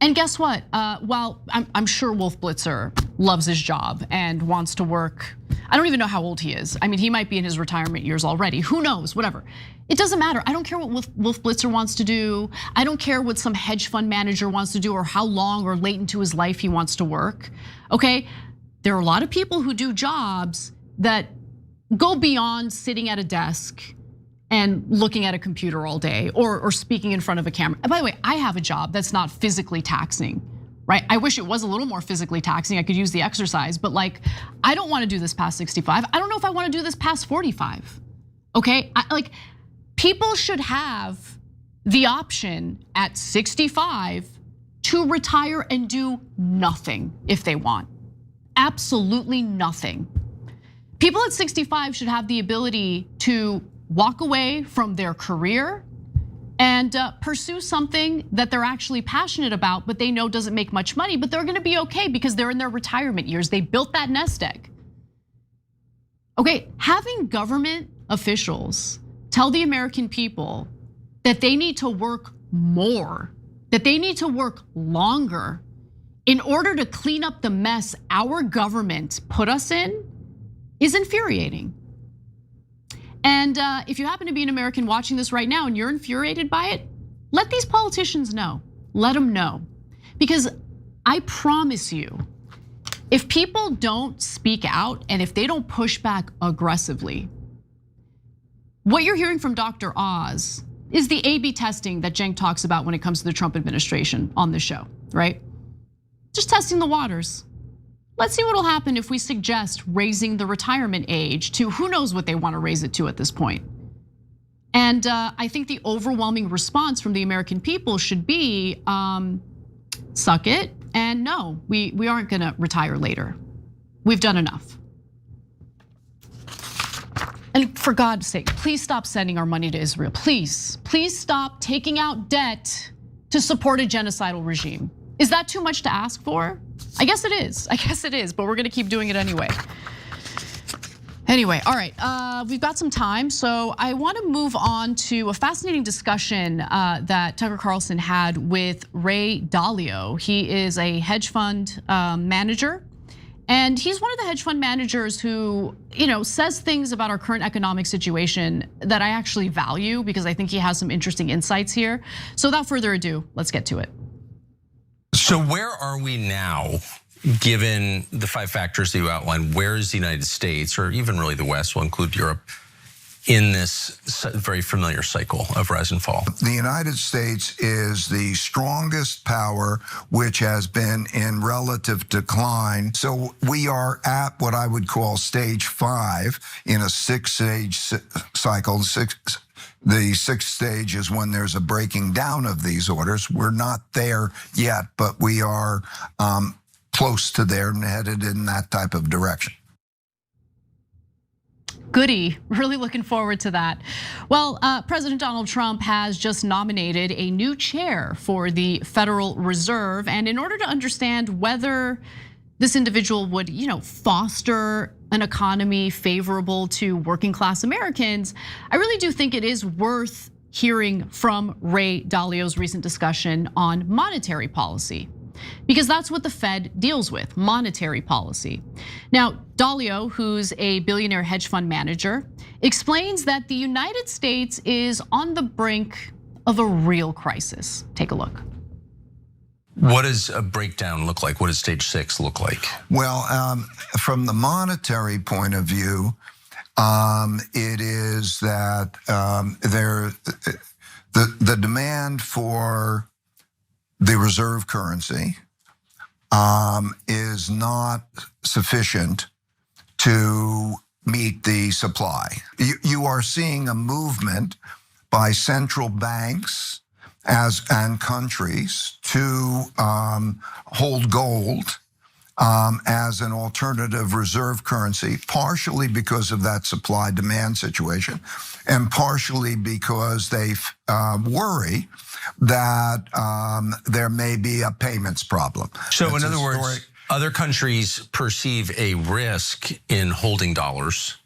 And guess what? While I'm sure Wolf Blitzer loves his job and wants to work, I don't even know how old he is. I mean, he might be in his retirement years already. Who knows? Whatever. It doesn't matter. I don't care what Wolf Blitzer wants to do. I don't care what some hedge fund manager wants to do or how long or late into his life he wants to work. Okay, there are a lot of people who do jobs that go beyond sitting at a desk and looking at a computer all day or speaking in front of a camera. And by the way, I have a job that's not physically taxing, right? I wish it was a little more physically taxing. I could use the exercise, but I don't want to do this past 65. I don't know if I want to do this past 45. Okay, people should have the option at 65 to retire and do nothing if they want. Absolutely nothing. People at 65 should have the ability to walk away from their career and pursue something that they're actually passionate about, but they know doesn't make much money, but they're gonna be okay because they're in their retirement years. They built that nest egg. Okay, having government officials tell the American people that they need to work more, that they need to work longer in order to clean up the mess our government put us in is infuriating. And if you happen to be an American watching this right now and you're infuriated by it, let these politicians know. Let them know. Because I promise you, if people don't speak out and if they don't push back aggressively, what you're hearing from Dr. Oz is the A/B testing that Cenk talks about when it comes to the Trump administration on this show, right? Just testing the waters. Let's see what'll happen if we suggest raising the retirement age to who knows what they want to raise it to at this point. And I think the overwhelming response from the American people should be, suck it, and no, we aren't gonna retire later. We've done enough. And for God's sake, please stop sending our money to Israel. Please stop taking out debt to support a genocidal regime. Is that too much to ask for? I guess it is, but we're gonna keep doing it anyway. Anyway, all right, we've got some time, so I wanna move on to a fascinating discussion that Tucker Carlson had with Ray Dalio. He is a hedge fund manager, and he's one of the hedge fund managers who, says things about our current economic situation that I actually value because I think he has some interesting insights here. So without further ado, let's get to it. So where are we now, given the 5 factors that you outlined? Where is the United States, or even really the West, will include Europe, in this very familiar cycle of rise and fall? The United States is the strongest power, which has been in relative decline. So we are at what I would call stage 5 in a 6-stage cycle. The 6th stage is when there's a breaking down of these orders. We're not there yet, but we are close to there and headed in that type of direction. Goody, really looking forward to that. Well, President Donald Trump has just nominated a new chair for the Federal Reserve. And in order to understand whether this individual would, foster an economy favorable to working class Americans, I really do think it is worth hearing from Ray Dalio's recent discussion on monetary policy, because that's what the Fed deals with, monetary policy. Now, Dalio, who's a billionaire hedge fund manager, explains that the United States is on the brink of a real crisis. Take a look. What does a breakdown look like? What does stage 6 look like? Well, from the monetary point of view, it is that the demand for the reserve currency is not sufficient to meet the supply. You are seeing a movement by central banks and countries to hold gold as an alternative reserve currency, partially because of that supply-demand situation, and partially because they worry that there may be a payments problem. So in other words, other countries perceive a risk in holding dollars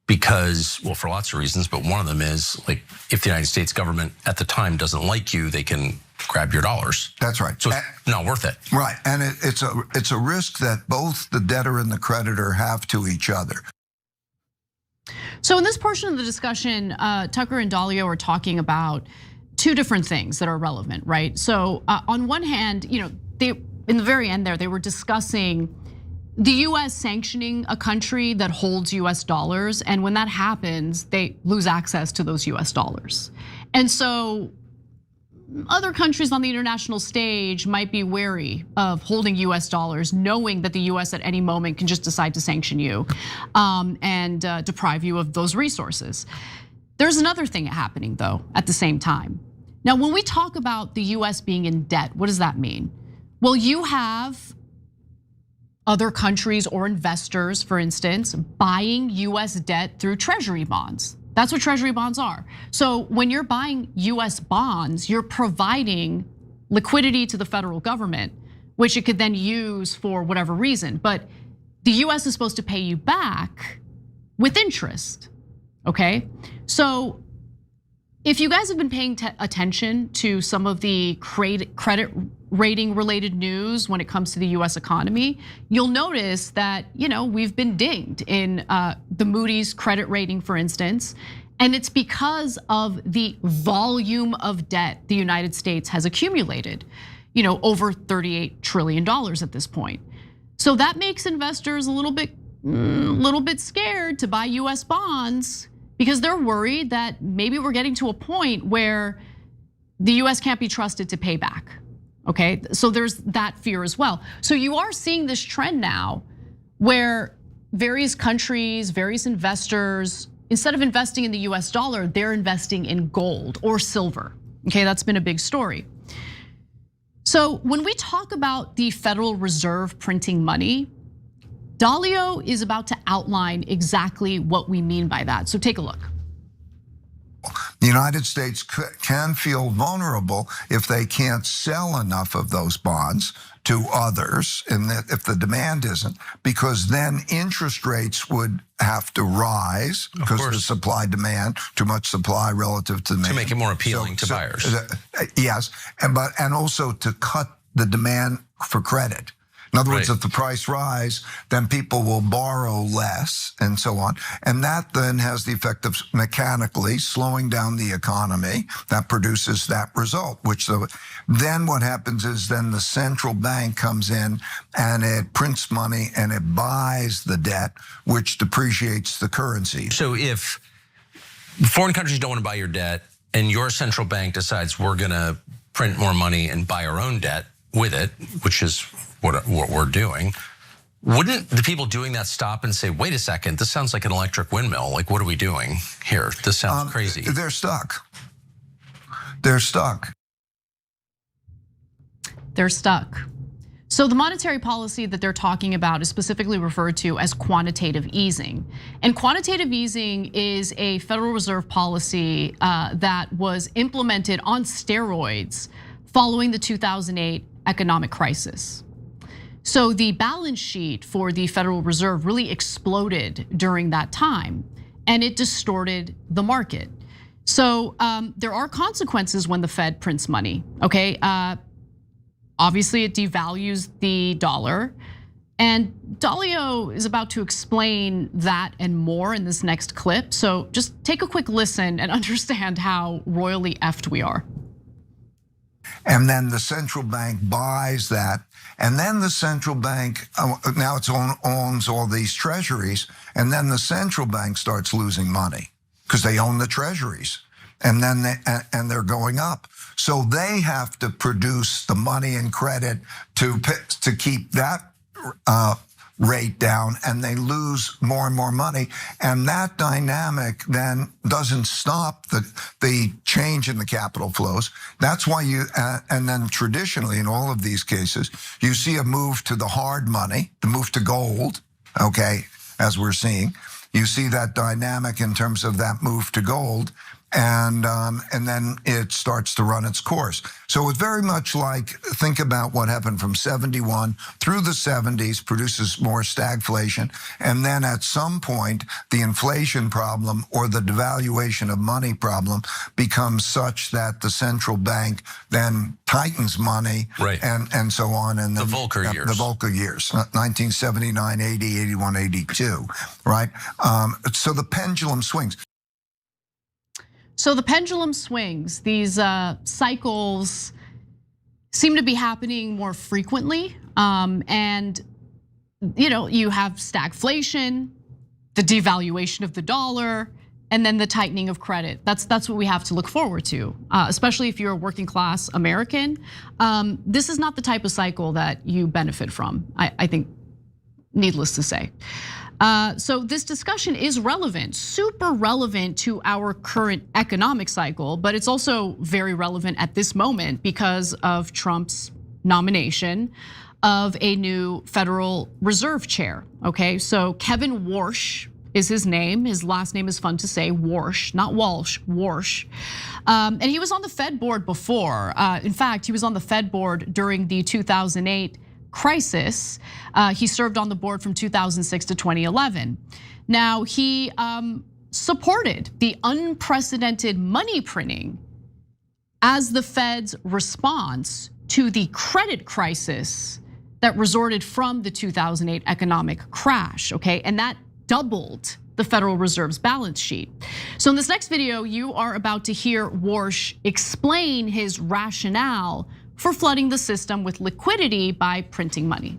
because, well, for lots of reasons, but one of them is, like, if the United States government at the time doesn't like you, they can grab your dollars. That's right. So it's not worth it. Right, and it's a risk that both the debtor and the creditor have to each other. So in this portion of the discussion, Tucker and Dalio are talking about 2 different things that are relevant, right? So on one hand, they, in the very end there, they were discussing the US sanctioning a country that holds US dollars, and when that happens, they lose access to those US dollars. And so other countries on the international stage might be wary of holding US dollars, knowing that the US at any moment can just decide to sanction you and deprive you of those resources. There's another thing happening though at the same time. Now, when we talk about the US being in debt, what does that mean? Well, you have other countries or investors, for instance, buying US debt through treasury bonds. That's what treasury bonds are. So when you're buying US bonds, you're providing liquidity to the federal government, which it could then use for whatever reason. But the US is supposed to pay you back with interest, okay? So if you guys have been paying attention to some of the credit rating related news when it comes to the US economy, you'll notice that we've been dinged in the Moody's credit rating, for instance, and it's because of the volume of debt the United States has accumulated, over $38 trillion at this point. So that makes investors a little bit scared to buy US bonds because they're worried that maybe we're getting to a point where the US can't be trusted to pay back. Okay, so there's that fear as well. So you are seeing this trend now where various countries, various investors, instead of investing in the US dollar, they're investing in gold or silver. Okay, that's been a big story. So when we talk about the Federal Reserve printing money, Dalio is about to outline exactly what we mean by that. So take a look. The United States can feel vulnerable if they can't sell enough of those bonds to others, and if the demand isn't, because then interest rates would have to rise because of the supply demand, too much supply relative to demand. To make it more appealing to buyers. Yes, and also to cut the demand for credit. In other words, if the price rise, then people will borrow less and so on. And that then has the effect of mechanically slowing down the economy. That produces that result, then what happens is then the central bank comes in and it prints money and it buys the debt, which depreciates the currency. So if foreign countries don't want to buy your debt and your central bank decides we're going to print more money and buy our own debt with it, which is what we're doing, wouldn't the people doing that stop and say, wait a second, this sounds like an electric windmill. Like, what are we doing here? This sounds crazy. They're stuck. They're stuck. They're stuck. So the monetary policy that they're talking about is specifically referred to as quantitative easing. And quantitative easing is a Federal Reserve policy that was implemented on steroids following the 2008 economic crisis. So the balance sheet for the Federal Reserve really exploded during that time, and it distorted the market. So there are consequences when the Fed prints money, okay? Obviously, it devalues the dollar. And Dalio is about to explain that and more in this next clip. So just take a quick listen and understand how royally effed we are. And then the central bank buys that. And then the central bank, now it owns all these treasuries. And then the central bank starts losing money because they own the treasuries. And then they're going up. So they have to produce the money and credit to keep that rate down, and they lose more and more money. And that dynamic then doesn't stop the change in the capital flows. That's why and then traditionally in all of these cases, you see a move to the hard money, the move to gold, okay, as we're seeing. You see that dynamic in terms of that move to gold. And then it starts to run its course. So it's very much like, think about what happened from 71 through the 70s, produces more stagflation. And then at some point, the inflation problem or the devaluation of money problem becomes such that the central bank then tightens money and so on. And the Volcker years. The Volcker years, 1979, 80, 81, 82, right? So the pendulum swings. So the pendulum swings. These cycles seem to be happening more frequently. And you have stagflation, the devaluation of the dollar, and then the tightening of credit. That's what we have to look forward to, especially if you're a working class American. This is not the type of cycle that you benefit from, I think, needless to say. So this discussion is relevant, super relevant to our current economic cycle, but it's also very relevant at this moment because of Trump's nomination of a new Federal Reserve chair, okay? So Kevin Warsh is his name. His last name is fun to say, Warsh, not Walsh, Warsh. And he was on the Fed board before. In fact, he was on the Fed board during the 2008 crisis. He served on the board from 2006 to 2011. Now, he supported the unprecedented money printing as the Fed's response to the credit crisis that resulted from the 2008 economic crash, okay? And that doubled the Federal Reserve's balance sheet. So in this next video, you are about to hear Warsh explain his rationale for flooding the system with liquidity by printing money.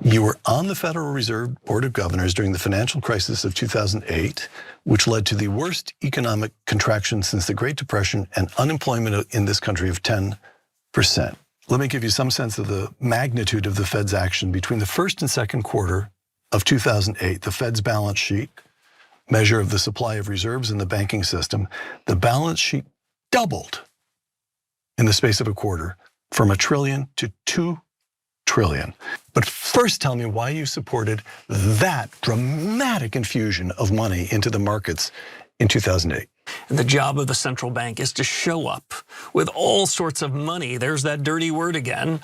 You were on the Federal Reserve Board of Governors during the financial crisis of 2008, which led to the worst economic contraction since the Great Depression and unemployment in this country of 10%. Let me give you some sense of the magnitude of the Fed's action. Between the first and second quarter of 2008, the Fed's balance sheet, measure of the supply of reserves in the banking system, the balance sheet doubled in the space of a quarter from $1 trillion to $2 trillion. But first tell me why you supported that dramatic infusion of money into the markets in 2008. And the job of the central bank is to show up with all sorts of money, there's that dirty word again,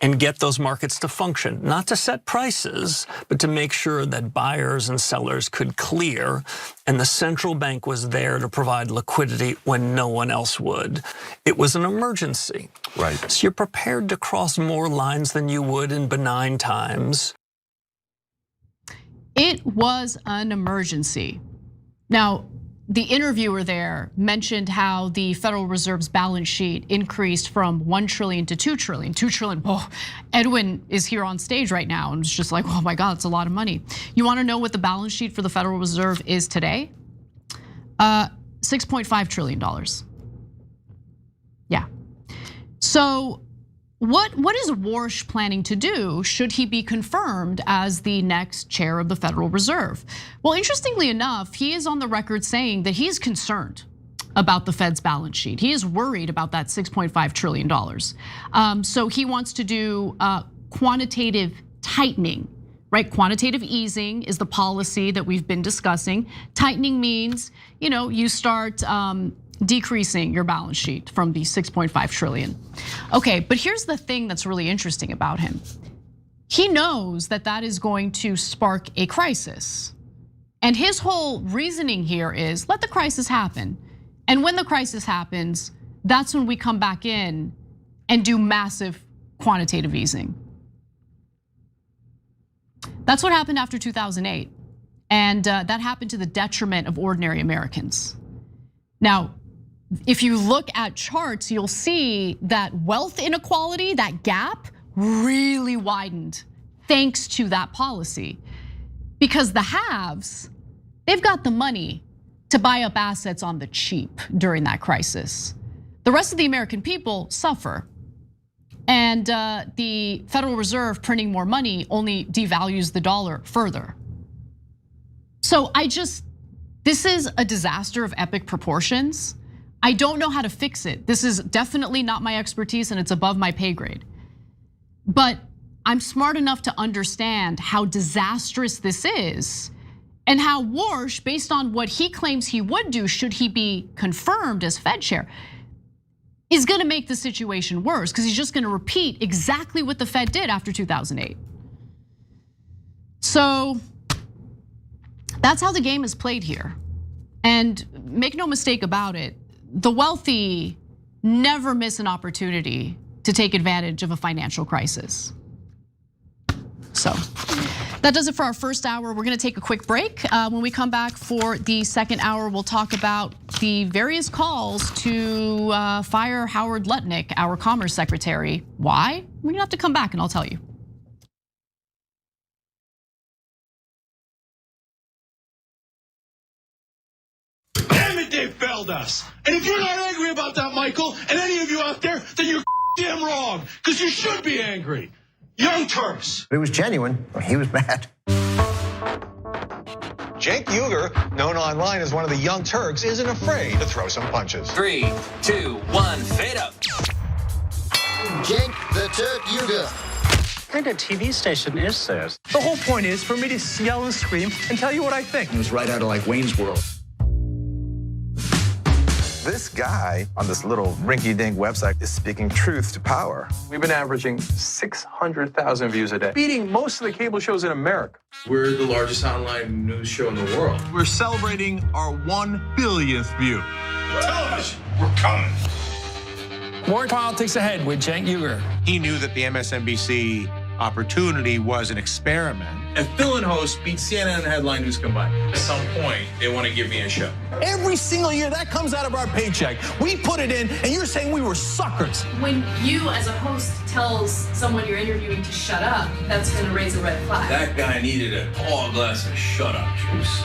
and get those markets to function. Not to set prices, but to make sure that buyers and sellers could clear. And the central bank was there to provide liquidity when no one else would. It was an emergency. Right. So you're prepared to cross more lines than you would in benign times. It was an emergency. Now, the interviewer there mentioned how the Federal Reserve's balance sheet increased from $1 trillion to $2 trillion. $2 trillion, oh, Edwin is here on stage right now and it's just like, oh my God, it's a lot of money. You wanna know what the balance sheet for the Federal Reserve is today? $6.5 trillion. Yeah. So what is Warsh planning to do should he be confirmed as the next chair of the Federal Reserve? Well, interestingly enough, he is on the record saying that he's concerned about the Fed's balance sheet. He is worried about that $6.5 trillion. So he wants to do quantitative tightening, right? Quantitative easing is the policy that we've been discussing. Tightening means, you start decreasing your balance sheet from the 6.5 trillion. Okay, but here's the thing that's really interesting about him. He knows that that is going to spark a crisis. And his whole reasoning here is let the crisis happen. And when the crisis happens, that's when we come back in and do massive quantitative easing. That's what happened after 2008. And that happened to the detriment of ordinary Americans. Now, if you look at charts, you'll see that wealth inequality, that gap, really widened thanks to that policy. Because the haves, they've got the money to buy up assets on the cheap during that crisis. The rest of the American people suffer. And the Federal Reserve printing more money only devalues the dollar further. So this is a disaster of epic proportions. I don't know how to fix it. This is definitely not my expertise and it's above my pay grade. But I'm smart enough to understand how disastrous this is and how Warsh, based on what he claims he would do should he be confirmed as Fed chair, is gonna make the situation worse because he's just gonna repeat exactly what the Fed did after 2008. So that's how the game is played here. And make no mistake about it, the wealthy never miss an opportunity to take advantage of a financial crisis. So that does it for our first hour. We're gonna take a quick break. When we come back for the second hour, we'll talk about the various calls to fire Howard Lutnik, our Commerce Secretary. Why? We're gonna have to come back and I'll tell you. They failed us. And if you're not angry about that, Michael, and any of you out there, then you're damn wrong, because you should be angry. Young Turks. It was genuine. He was mad. Cenk Uygur, known online as one of the Young Turks, isn't afraid to throw some punches. 3, 2, 1, fade up. Cenk the Turk Uygur. What kind of TV station is this? The whole point is for me to yell and scream and tell you what I think. It was right out of like Wayne's World. This guy on this little rinky-dink website is speaking truth to power. We've been averaging 600,000 views a day, beating most of the cable shows in America. We're the largest online news show in the world. We're celebrating our 1 billionth view. Television, we're coming. More politics ahead with Cenk Uygur. He knew that the MSNBC opportunity was an experiment. If Phil and host beat CNN and Headline News combined, at some point, they want to give me a show. Every single year, that comes out of our paycheck. We put it in, and you're saying we were suckers. When you, as a host, tells someone you're interviewing to shut up, that's going to raise a red flag. That guy needed a tall glass of shut up juice.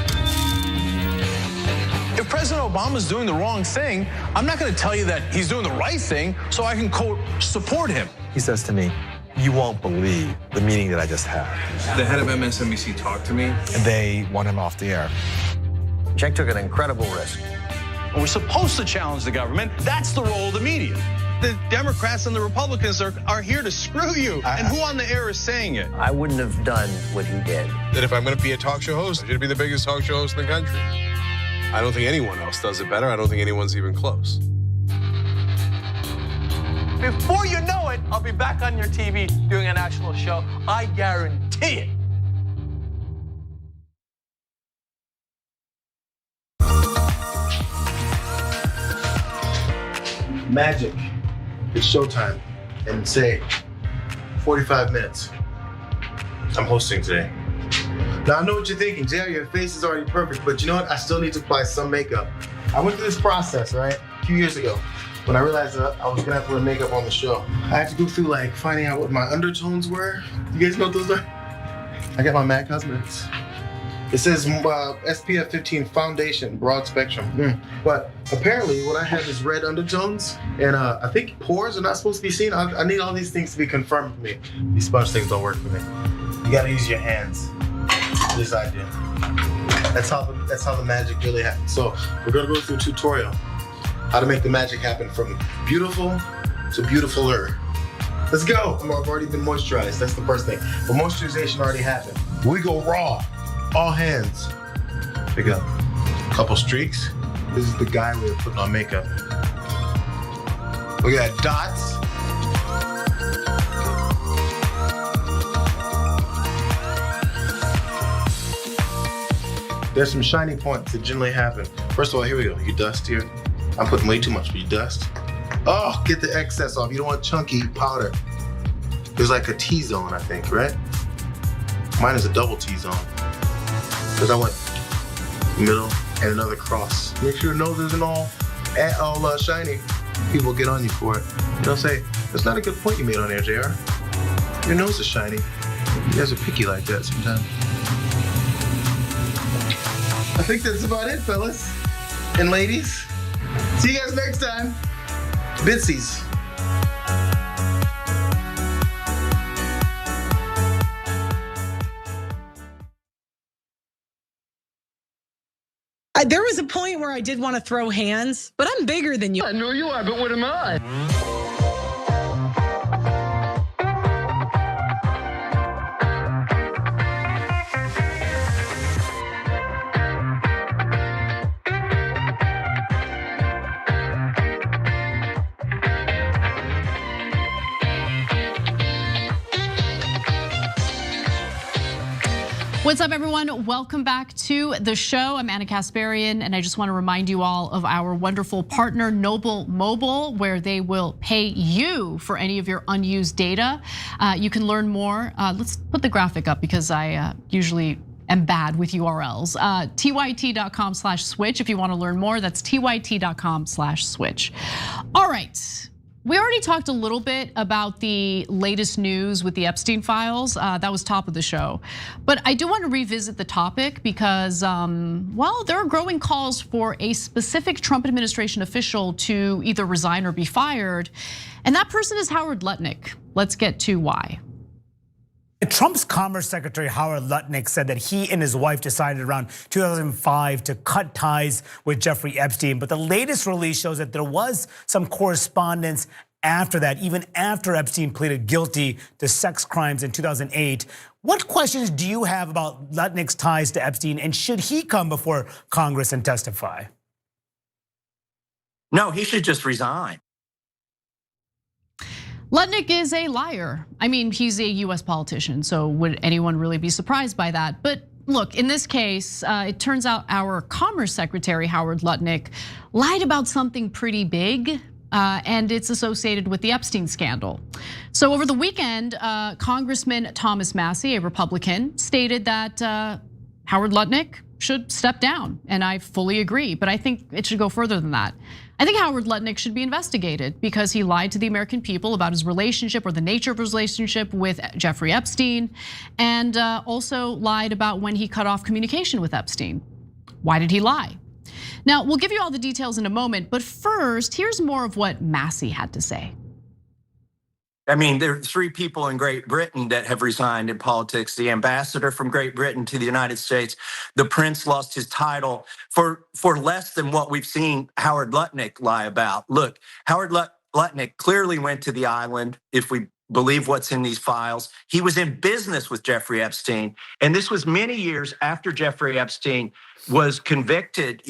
If President Obama's doing the wrong thing, I'm not going to tell you that he's doing the right thing so I can, quote, support him. He says to me, "You won't believe the meeting that I just had." The head of MSNBC talked to me. And they want him off the air. Cenk took an incredible risk. We're supposed to challenge the government. That's the role of the media. The Democrats and the Republicans are here to screw you. And who on the air is saying it? I wouldn't have done what he did. That if I'm going to be a talk show host, I should be the biggest talk show host in the country. I don't think anyone else does it better. I don't think anyone's even close. Before you know it, I'll be back on your TV doing a national show. I guarantee it. Magic. It's showtime. And say 45 minutes. I'm hosting today. Now, I know what you're thinking, Jerry, your face is already perfect, but you know what? I still need to apply some makeup. I went through this process, right, a few years ago, when I realized that I was gonna have to wear makeup on the show. I had to go through, like, finding out what my undertones were. You guys know what those are? I got my MAC Cosmetics. It says SPF 15 foundation, broad spectrum. But apparently, what I have is red undertones, and I think pores are not supposed to be seen. I need all these things to be confirmed for me. These sponge things don't work for me. You gotta use your hands. This idea. That's how the magic really happens. So we're gonna go through a tutorial how to make the magic happen from beautiful to beautifuler. Let's go. I've already been moisturized. That's the first thing. But moisturization already happened. We go raw. All hands. Pick up. Couple streaks. This is the guy way of putting on makeup. We got dots. There's some shiny points that generally happen. First of all, here we go. You dust here. I'm putting way too much, but you dust. Oh, get the excess off. You don't want chunky powder. There's like a T-zone, I think, right? Mine is a double T-zone. Because I went middle and another cross. Make sure your nose isn't all shiny. People get on you for it. They'll say, that's not a good point you made on there, JR. Your nose is shiny. You guys are picky like that sometimes. I think that's about it, fellas and ladies. See you guys next time. Bitsies. There was a point where I did want to throw hands, but I'm bigger than you. I know you are, but what am I? What's up, everyone? Welcome back to the show. I'm Anna Kasparian, and I just want to remind you all of our wonderful partner, Noble Mobile, where they will pay you for any of your unused data. You can learn more. Let's put the graphic up because I usually am bad with URLs. tyt.com/switch if you want to learn more. That's tyt.com/switch. All right. We already talked a little bit about the latest news with the Epstein files. That was top of the show. But I do want to revisit the topic because, well, there are growing calls for a specific Trump administration official to either resign or be fired. And that person is Howard Lutnik. Let's get to why. Trump's Commerce Secretary Howard Lutnik said that he and his wife decided around 2005 to cut ties with Jeffrey Epstein. But the latest release shows that there was some correspondence after that, even after Epstein pleaded guilty to sex crimes in 2008. What questions do you have about Lutnik's ties to Epstein, and should he come before Congress and testify? No, he should just resign. Lutnik is a liar. I mean, he's a US politician, so would anyone really be surprised by that? But look, in this case, it turns out our Commerce Secretary, Howard Lutnik, lied about something pretty big, and it's associated with the Epstein scandal. So over the weekend, Congressman Thomas Massie, a Republican, stated that Howard Lutnik should step down, and I fully agree, but I think it should go further than that. I think Howard Lutnik should be investigated because he lied to the American people about his relationship or the nature of his relationship with Jeffrey Epstein, and also lied about when he cut off communication with Epstein. Why did he lie? Now, we'll give you all the details in a moment, but first, here's more of what Massie had to say. I mean, there are 3 people in Great Britain that have resigned in politics. The ambassador from Great Britain to the United States, the prince lost his title for less than what we've seen Howard Lutnik lie about. Look, Howard Lutnik clearly went to the island, if we believe what's in these files. He was in business with Jeffrey Epstein. And this was many years after Jeffrey Epstein was convicted,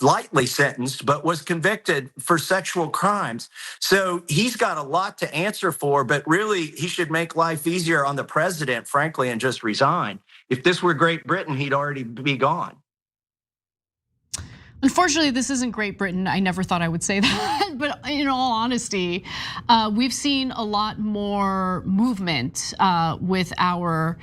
lightly sentenced, but was convicted for sexual crimes. So he's got a lot to answer for, but really he should make life easier on the president, frankly, and just resign. If this were Great Britain, he'd already be gone. Unfortunately, this isn't Great Britain. I never thought I would say that, but in all honesty, we've seen a lot more movement with our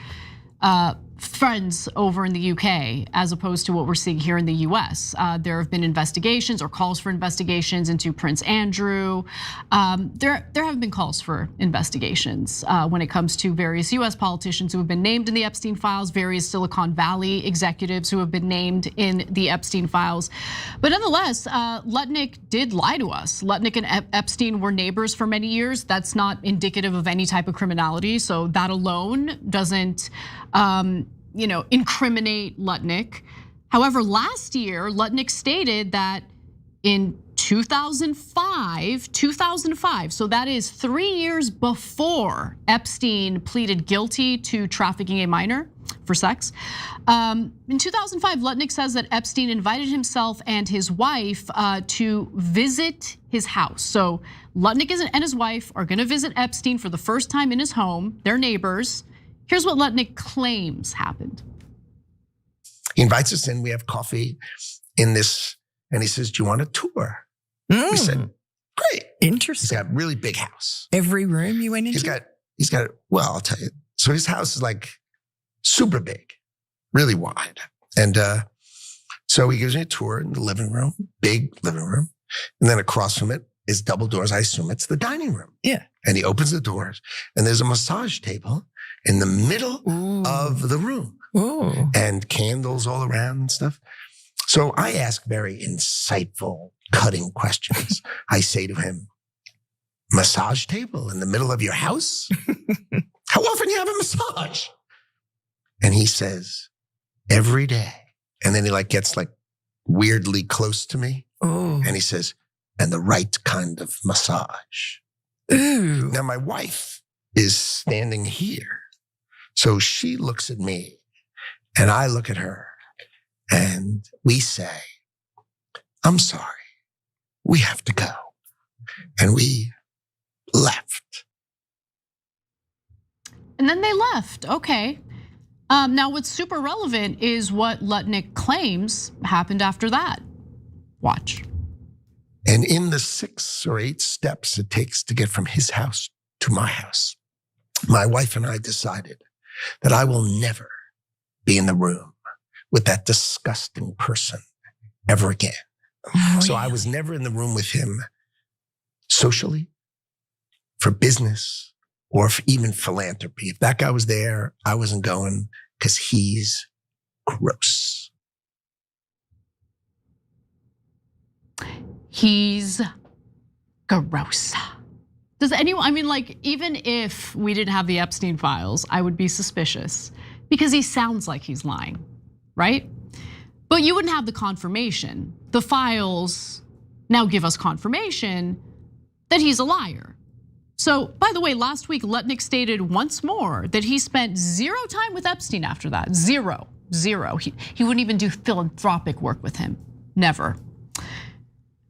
friends over in the UK as opposed to what we're seeing here in the US. There have been investigations or calls for investigations into Prince Andrew. There have been calls for investigations when it comes to various US politicians who have been named in the Epstein files, various Silicon Valley executives who have been named in the Epstein files. But nonetheless, Lutnik did lie to us. Lutnik and Epstein were neighbors for many years. That's not indicative of any type of criminality. So that alone doesn't incriminate Lutnik. However, last year, Lutnik stated that in 2005, so that is 3 years before Epstein pleaded guilty to trafficking a minor for sex. In 2005, Lutnik says that Epstein invited himself and his wife to visit his house. So Lutnik and his wife are gonna visit Epstein for the first time in his home. They're neighbors. Here's what Lutnik claims happened. He invites us in, we have coffee in this, and he says, do you want a tour? We said, great. Interesting. He's got a really big house. Every room you went into? He's got, well, I'll tell you. So his house is like super big, really wide. And so he gives me a tour in the living room, big living room. And then across from it is double doors. I assume it's the dining room. Yeah. And he opens the doors and there's a massage table in the middle of the room. Ooh. And candles all around and stuff. So I ask very insightful, cutting questions. I say to him, massage table in the middle of your house? How often do you have a massage? And he says, every day. And then he gets weirdly close to me. Ooh. And he says, and the right kind of massage. Ooh. Now my wife is standing here. So she looks at me and I look at her and we say, I'm sorry, we have to go. And we left. And then they left, okay. Now what's super relevant is what Lutnik claims happened after that. Watch. And in the 6 or 8 steps it takes to get from his house to my house, my wife and I decided that I will never be in the room with that disgusting person ever again. So I was never in the room with him socially, for business, or for even philanthropy. If that guy was there, I wasn't going because he's gross. He's gross. Does anyone, even if we didn't have the Epstein files, I would be suspicious because he sounds like he's lying, right? But you wouldn't have the confirmation. The files now give us confirmation that he's a liar. So, by the way, last week, Lutnik stated once more that he spent 0 time with Epstein after that. Zero. He wouldn't even do philanthropic work with him, never.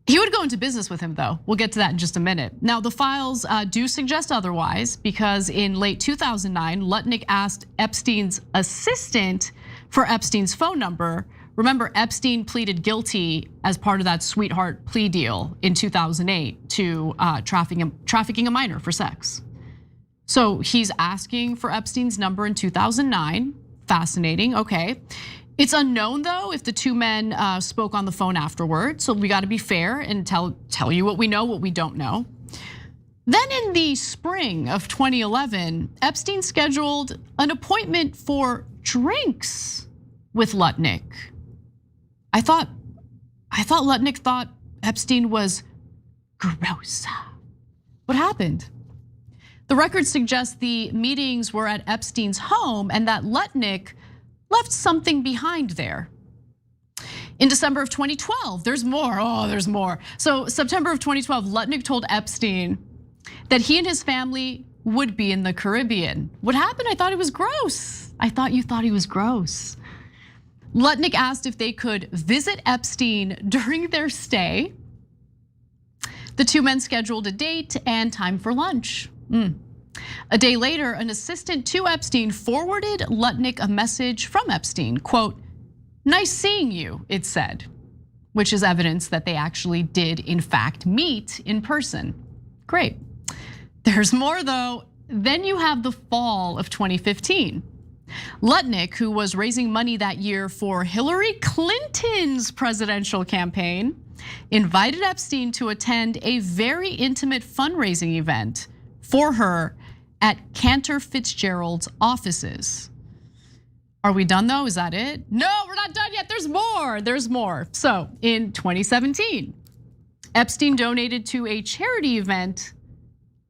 He would go into business with him though. We'll get to that in just a minute. Now the files do suggest otherwise because in late 2009, Lutnik asked Epstein's assistant for Epstein's phone number Remember, Epstein pleaded guilty as part of that sweetheart plea deal in 2008 to trafficking a minor for sex. So he's asking for Epstein's number in 2009. Fascinating, okay. It's unknown though if the two men spoke on the phone afterward. So we gotta be fair and tell you what we know, what we don't know. Then in the spring of 2011, Epstein scheduled an appointment for drinks with Lutnik. I thought Lutnik thought Epstein was gross. What happened? The record suggests the meetings were at Epstein's home and that Lutnik left something behind there. In December of 2012, there's more, there's more. So September of 2012, Lutnik told Epstein that he and his family would be in the Caribbean. What happened? I thought it was gross. I thought you thought he was gross. Lutnik asked if they could visit Epstein during their stay. The two men scheduled a date and time for lunch. A day later, an assistant to Epstein forwarded Lutnik a message from Epstein, quote, "Nice seeing you," it said, which is evidence that they actually did in fact meet in person. Great. There's more though. Then you have the fall of 2015. Lutnik, who was raising money that year for Hillary Clinton's presidential campaign, invited Epstein to attend a very intimate fundraising event for her at Cantor Fitzgerald's offices. Are we done though? Is that it? No, we're not done yet. There's more. There's more. So in 2017, Epstein donated to a charity event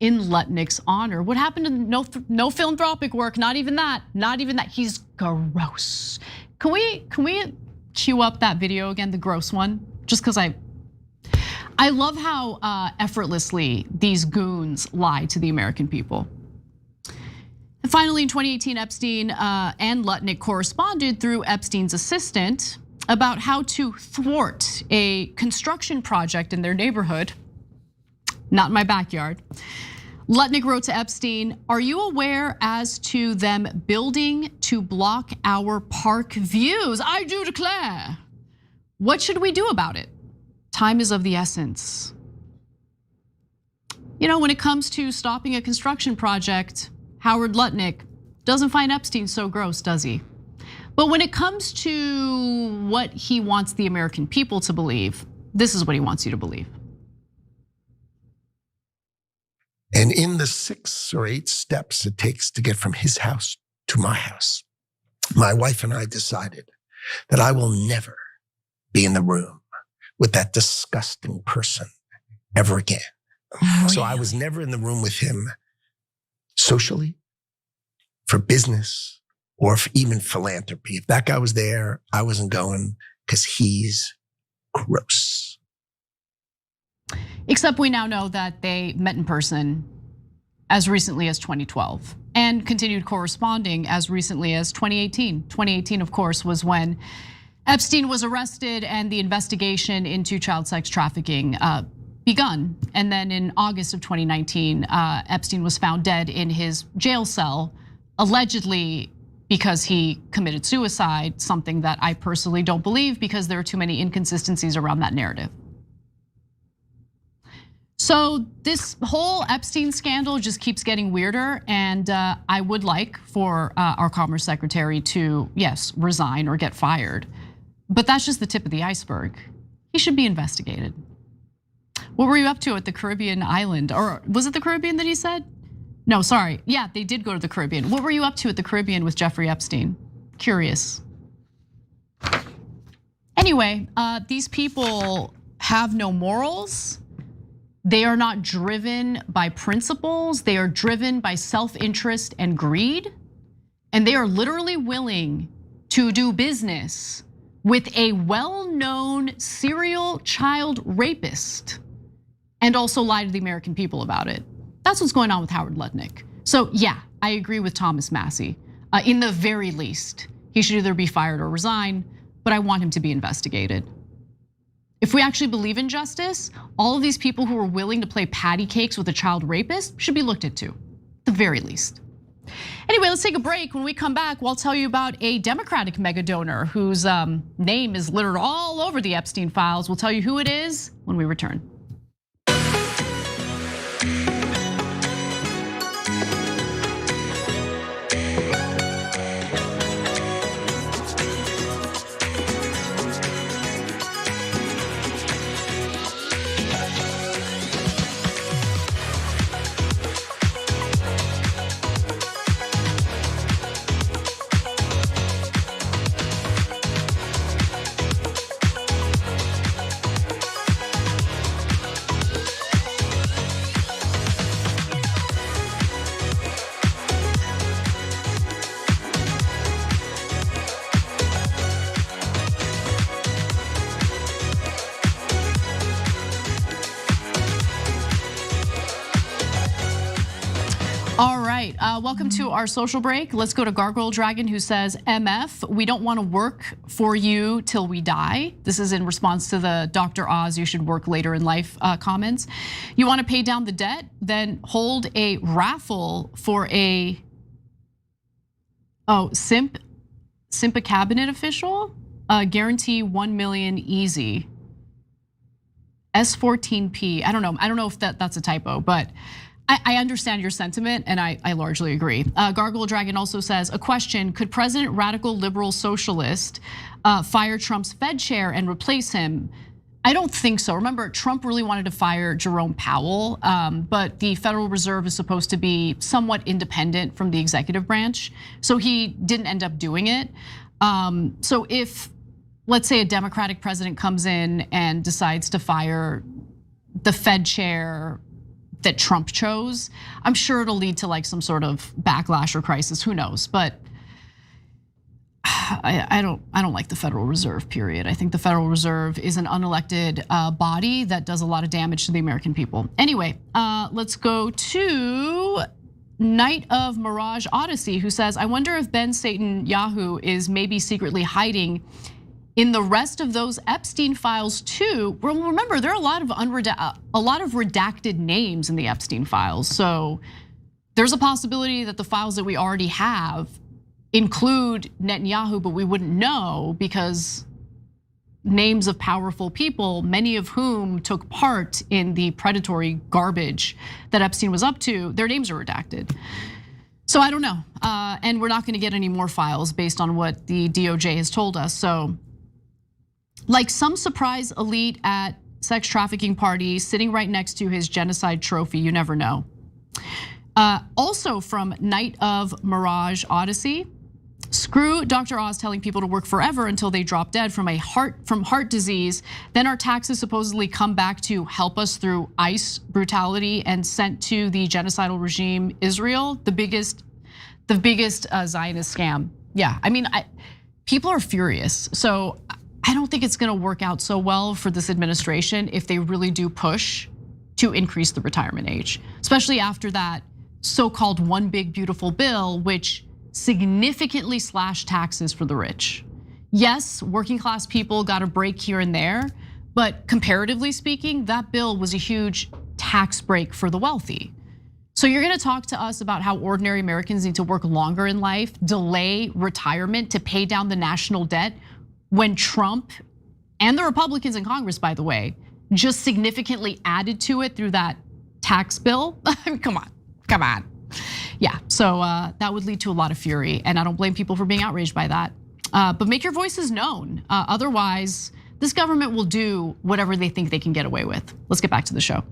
in Lutnik's honor. What happened to no philanthropic work? Not even that. Not even that. He's gross. Can we cue up that video again, the gross one? Just because I love how effortlessly these goons lie to the American people. And finally, in 2018, Epstein and Lutnik corresponded through Epstein's assistant about how to thwart a construction project in their neighborhood. Not in my backyard. Lutnik wrote to Epstein, "Are you aware as to them building to block our park views? I do declare. What should we do about it? Time is of the essence." You know, when it comes to stopping a construction project, Howard Lutnik doesn't find Epstein so gross, does he? But when it comes to what he wants the American people to believe, this is what he wants you to believe. And in the 6 or 8 steps it takes to get from his house to my house, my wife and I decided that I will never be in the room with that disgusting person ever again. Really? So I was never in the room with him socially, for business, or even philanthropy. If that guy was there, I wasn't going because he's gross. Except we now know that they met in person as recently as 2012 and continued corresponding as recently as 2018. 2018, of course, was when Epstein was arrested and the investigation into child sex trafficking begun. And then in August of 2019, Epstein was found dead in his jail cell, allegedly because he committed suicide, something that I personally don't believe because there are too many inconsistencies around that narrative. So this whole Epstein scandal just keeps getting weirder, and I would like for our Commerce Secretary to, yes, resign or get fired. But that's just the tip of the iceberg. He should be investigated. What were you up to at the Caribbean island? Or was it the Caribbean that he said? No, sorry. Yeah, they did go to the Caribbean. What were you up to at the Caribbean with Jeffrey Epstein? Curious. Anyway, these people have no morals. They are not driven by principles. They are driven by self-interest and greed. And they are literally willing to do business with a well-known serial child rapist and also lie to the American people about it. That's what's going on with Howard Lutnik. So yeah, I agree with Thomas Massey. In the very least, he should either be fired or resign, but I want him to be investigated. If we actually believe in justice, all of these people who are willing to play patty cakes with a child rapist should be looked into, at the very least. Anyway, let's take a break. When we come back, we'll tell you about a Democratic mega donor whose name is littered all over the Epstein files. We'll tell you who it is when we return. Welcome to our social break. Let's go to Gargoyle Dragon, who says, MF, we don't want to work for you till we die. This is in response to the Dr. Oz, you should work later in life comments. You want to pay down the debt? Then hold a raffle for a, simp a cabinet official? Guarantee 1 million easy. S14P, I don't know if that's a typo, but I understand your sentiment, and I largely agree. Gargoyle Dragon also says, a question, could President Radical Liberal Socialist fire Trump's Fed chair and replace him? I don't think so. Remember, Trump really wanted to fire Jerome Powell, but the Federal Reserve is supposed to be somewhat independent from the executive branch, so he didn't end up doing it. So if, let's say, a Democratic president comes in and decides to fire the Fed chair that Trump chose, I'm sure it'll lead to like some sort of backlash or crisis, who knows? But I don't like the Federal Reserve, period. I think the Federal Reserve is an unelected body that does a lot of damage to the American people. Anyway, let's go to Night of Mirage Odyssey, who says, I wonder if Ben Satan Yahoo is maybe secretly hiding in the rest of those Epstein files too. Well, remember, there are a lot of redacted names in the Epstein files. So there's a possibility that the files that we already have include Netanyahu, but we wouldn't know because names of powerful people, many of whom took part in the predatory garbage that Epstein was up to, their names are redacted. So I don't know, and we're not gonna get any more files based on what the DOJ has told us. So, like some surprise elite at sex trafficking party sitting right next to his genocide trophy, you never know. Also from Night of Mirage Odyssey, screw Dr. Oz telling people to work forever until they drop dead from heart disease. Then our taxes supposedly come back to help us through ICE brutality and sent to the genocidal regime Israel, the biggest Zionist scam. Yeah, I mean, people are furious. So I don't think it's gonna work out so well for this administration if they really do push to increase the retirement age, especially after that so-called one big beautiful bill, which significantly slashed taxes for the rich. Yes, working class people got a break here and there, but comparatively speaking, that bill was a huge tax break for the wealthy. So you're gonna talk to us about how ordinary Americans need to work longer in life, delay retirement to pay down the national debt, when Trump and the Republicans in Congress, by the way, just significantly added to it through that tax bill. I mean, come on. Yeah, so that would lead to a lot of fury, and I don't blame people for being outraged by that. But make your voices known. Otherwise, this government will do whatever they think they can get away with. Let's get back to the show.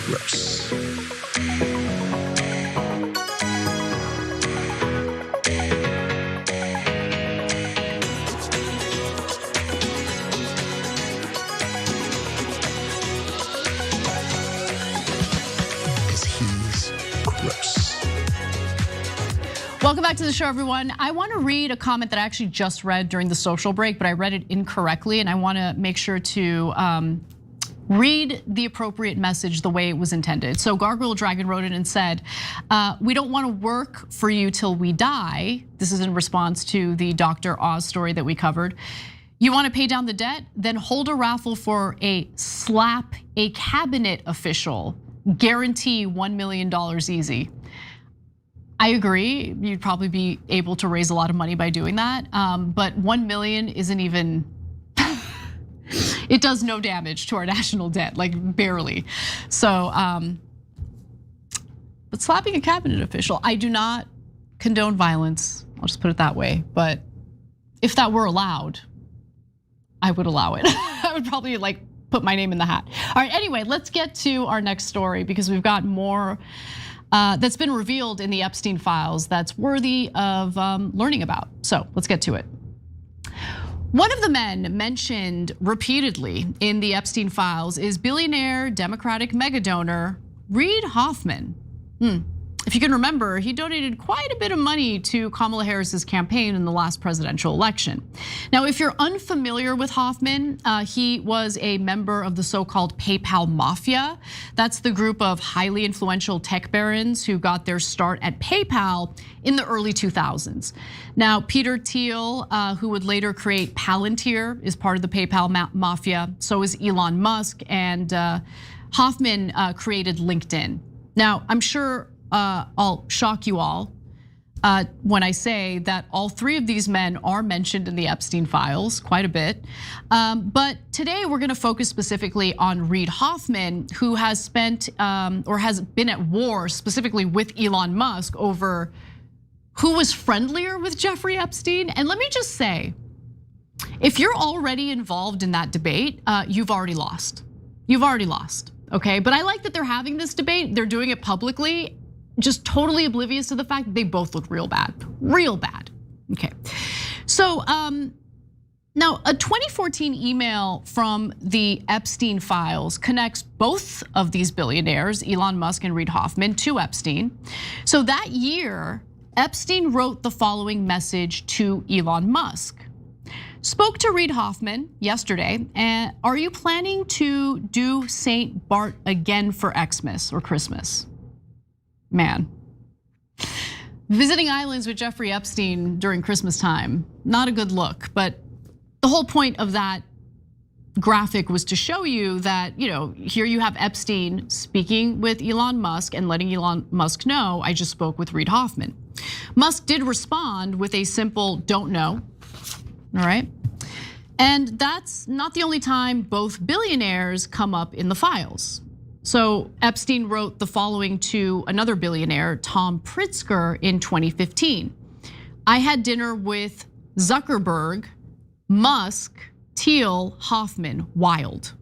Gross. Welcome back to the show, everyone. I want to read a comment that I actually just read during the social break, but I read it incorrectly, and I want to make sure to read the appropriate message the way it was intended. So Gargoyle Dragon wrote it and said, we don't want to work for you till we die. This is in response to the Dr. Oz story that we covered. You want to pay down the debt? Then hold a raffle for a slap a cabinet official. Guarantee $1 million easy. I agree, you'd probably be able to raise a lot of money by doing that. But 1 million isn't even, it does no damage to our national debt, like barely. So, but slapping a cabinet official, I do not condone violence, I'll just put it that way. But if that were allowed, I would allow it. I would probably like put my name in the hat. All right, anyway, let's get to our next story because we've got more that's been revealed in the Epstein files that's worthy of learning about. So let's get to it. One of the men mentioned repeatedly in the Epstein files is billionaire Democratic megadonor Reid Hoffman. If you can remember, he donated quite a bit of money to Kamala Harris's campaign in the last presidential election. Now, if you're unfamiliar with Hoffman, he was a member of the so-called PayPal mafia. That's the group of highly influential tech barons who got their start at PayPal in the early 2000s. Now, Peter Thiel, who would later create Palantir, is part of the PayPal mafia. So is Elon Musk, and Hoffman created LinkedIn. Now, I'm sure I'll shock you all when I say that all three of these men are mentioned in the Epstein files quite a bit. But today we're gonna focus specifically on Reid Hoffman, who has spent or has been at war specifically with Elon Musk over who was friendlier with Jeffrey Epstein. And let me just say, if you're already involved in that debate, you've already lost. You've already lost, okay? But I like that they're having this debate, they're doing it publicly, just totally oblivious to the fact that they both look real bad, okay. So now a 2014 email from the Epstein files connects both of these billionaires, Elon Musk and Reid Hoffman, to Epstein. So that year, Epstein wrote the following message to Elon Musk. Spoke to Reid Hoffman yesterday, and are you planning to do St. Bart again for Xmas or Christmas? Man, visiting islands with Jeffrey Epstein during Christmas time, not a good look. But the whole point of that graphic was to show you that, here you have Epstein speaking with Elon Musk and letting Elon Musk know, I just spoke with Reid Hoffman. Musk did respond with a simple don't know, all right? And that's not the only time both billionaires come up in the files. So Epstein wrote the following to another billionaire, Tom Pritzker, in 2015. I had dinner with Zuckerberg, Musk, Thiel, Hoffman, wild.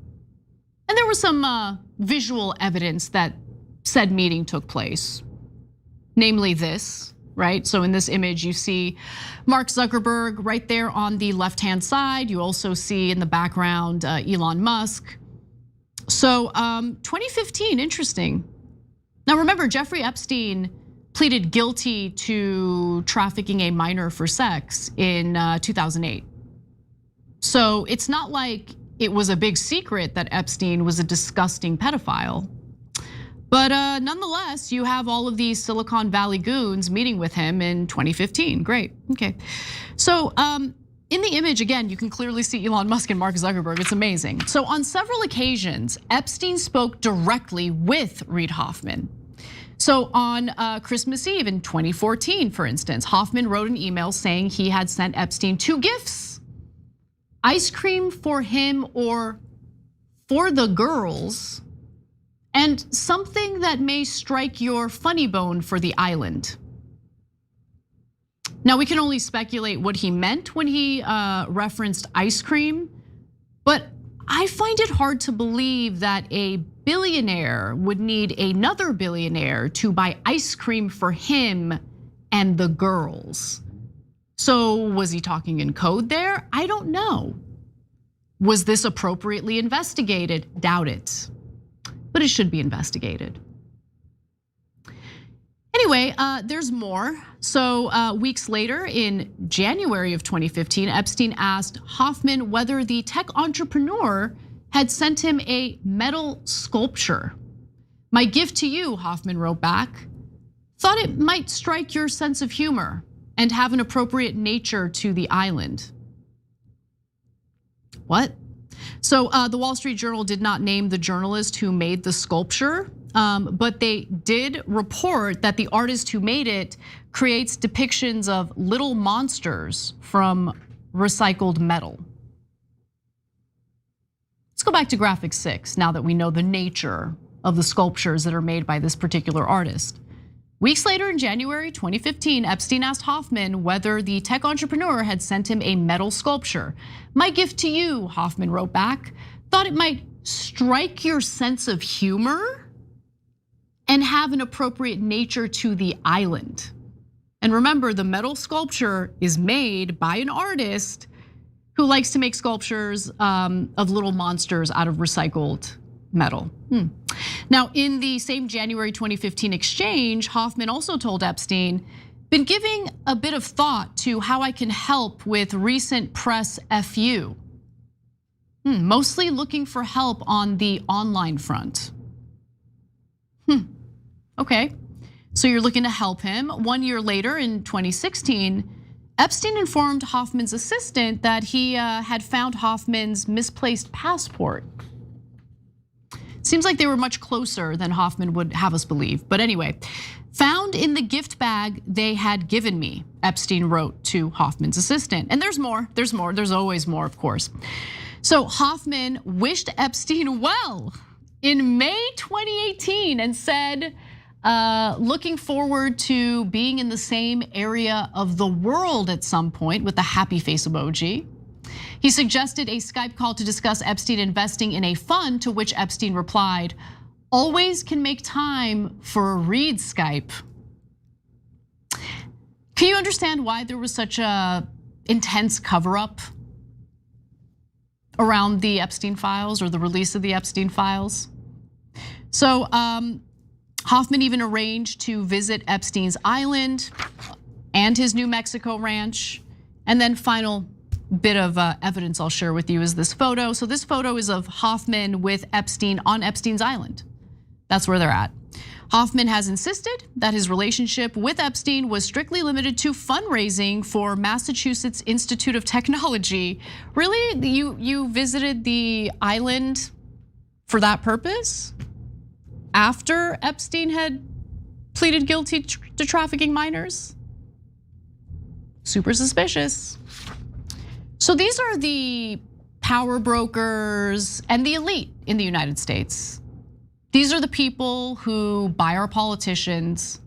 And there was some visual evidence that said meeting took place, namely this, right? So in this image, you see Mark Zuckerberg right there on the left-hand side. You also see in the background Elon Musk. So 2015, interesting. Now remember, Jeffrey Epstein pleaded guilty to trafficking a minor for sex in 2008. So it's not like it was a big secret that Epstein was a disgusting pedophile. But nonetheless, you have all of these Silicon Valley goons meeting with him in 2015, great, okay. So in the image, again, you can clearly see Elon Musk and Mark Zuckerberg, it's amazing. So on several occasions, Epstein spoke directly with Reid Hoffman. So on Christmas Eve in 2014, for instance, Hoffman wrote an email saying he had sent Epstein 2 gifts, ice cream for him or for the girls, and something that may strike your funny bone for the island. Now, we can only speculate what he meant when he referenced ice cream, but I find it hard to believe that a billionaire would need another billionaire to buy ice cream for him and the girls. So was he talking in code there? I don't know. Was this appropriately investigated? Doubt it, but it should be investigated. Anyway, there's more. So weeks later, in January of 2015, Epstein asked Hoffman whether the tech entrepreneur had sent him a metal sculpture. "My gift to you," Hoffman wrote back, "thought it might strike your sense of humor and have an appropriate nature to the island." What? So the Wall Street Journal did not name the journalist who made the sculpture, but they did report that the artist who made it creates depictions of little monsters from recycled metal. Let's go back to graphic 6 now that we know the nature of the sculptures that are made by this particular artist. Weeks later in January 2015, Epstein asked Hoffman whether the tech entrepreneur had sent him a metal sculpture. "My gift to you," Hoffman wrote back, "thought it might strike your sense of humor and have an appropriate nature to the island." And remember, the metal sculpture is made by an artist who likes to make sculptures of little monsters out of recycled metal. Now, in the same January 2015 exchange, Hoffman also told Epstein, "Been giving a bit of thought to how I can help with recent press FU. Mostly looking for help on the online front." Okay, so you're looking to help him. 1 year later in 2016, Epstein informed Hoffman's assistant that he had found Hoffman's misplaced passport. Seems like they were much closer than Hoffman would have us believe. But anyway, "Found in the gift bag they had given me," Epstein wrote to Hoffman's assistant. And there's more, there's always more, of course. So Hoffman wished Epstein well in May 2018 and said, looking forward to being in the same area of the world at some point, with the happy face emoji. He suggested a Skype call to discuss Epstein investing in a fund, to which Epstein replied, "Always can make time for a read Skype." Can you understand why there was such a intense cover-up around the Epstein files or the release of the Epstein files? So Hoffman even arranged to visit Epstein's island and his New Mexico ranch. And then final bit of evidence I'll share with you is this photo. So this photo is of Hoffman with Epstein on Epstein's island. That's where they're at. Hoffman has insisted that his relationship with Epstein was strictly limited to fundraising for Massachusetts Institute of Technology. Really, you visited the island for that purpose? After Epstein had pleaded guilty to trafficking minors? Super suspicious. So these are the power brokers and the elite in the United States. These are the people who buy our politicians.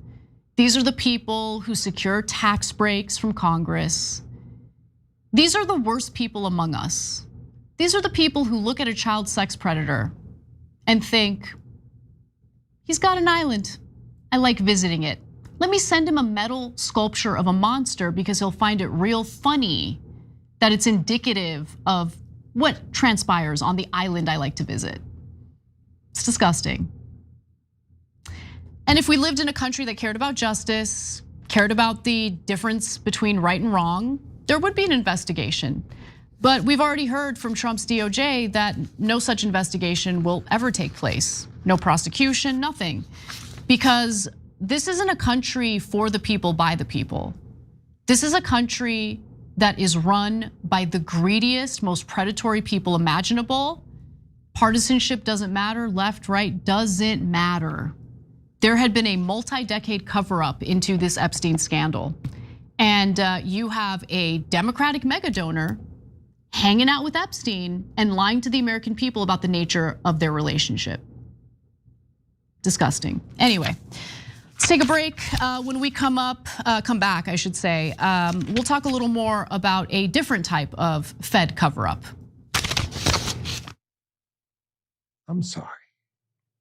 These are the people who secure tax breaks from Congress. These are the worst people among us. These are the people who look at a child sex predator and think, "He's got an island. I like visiting it. Let me send him a metal sculpture of a monster because he'll find it real funny that it's indicative of what transpires on the island I like to visit." It's disgusting. And if we lived in a country that cared about justice, cared about the difference between right and wrong, there would be an investigation. But we've already heard from Trump's DOJ that no such investigation will ever take place. No prosecution, nothing. Because this isn't a country for the people, by the people. This is a country that is run by the greediest, most predatory people imaginable. Partisanship doesn't matter, left, right, doesn't matter. There had been a multi-decade cover-up into this Epstein scandal. And you have a Democratic mega donor hanging out with Epstein and lying to the American people about the nature of their relationship. Disgusting. Anyway, let's take a break. When we come back, I should say, we'll talk a little more about a different type of Fed cover-up. I'm sorry.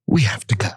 We have to go.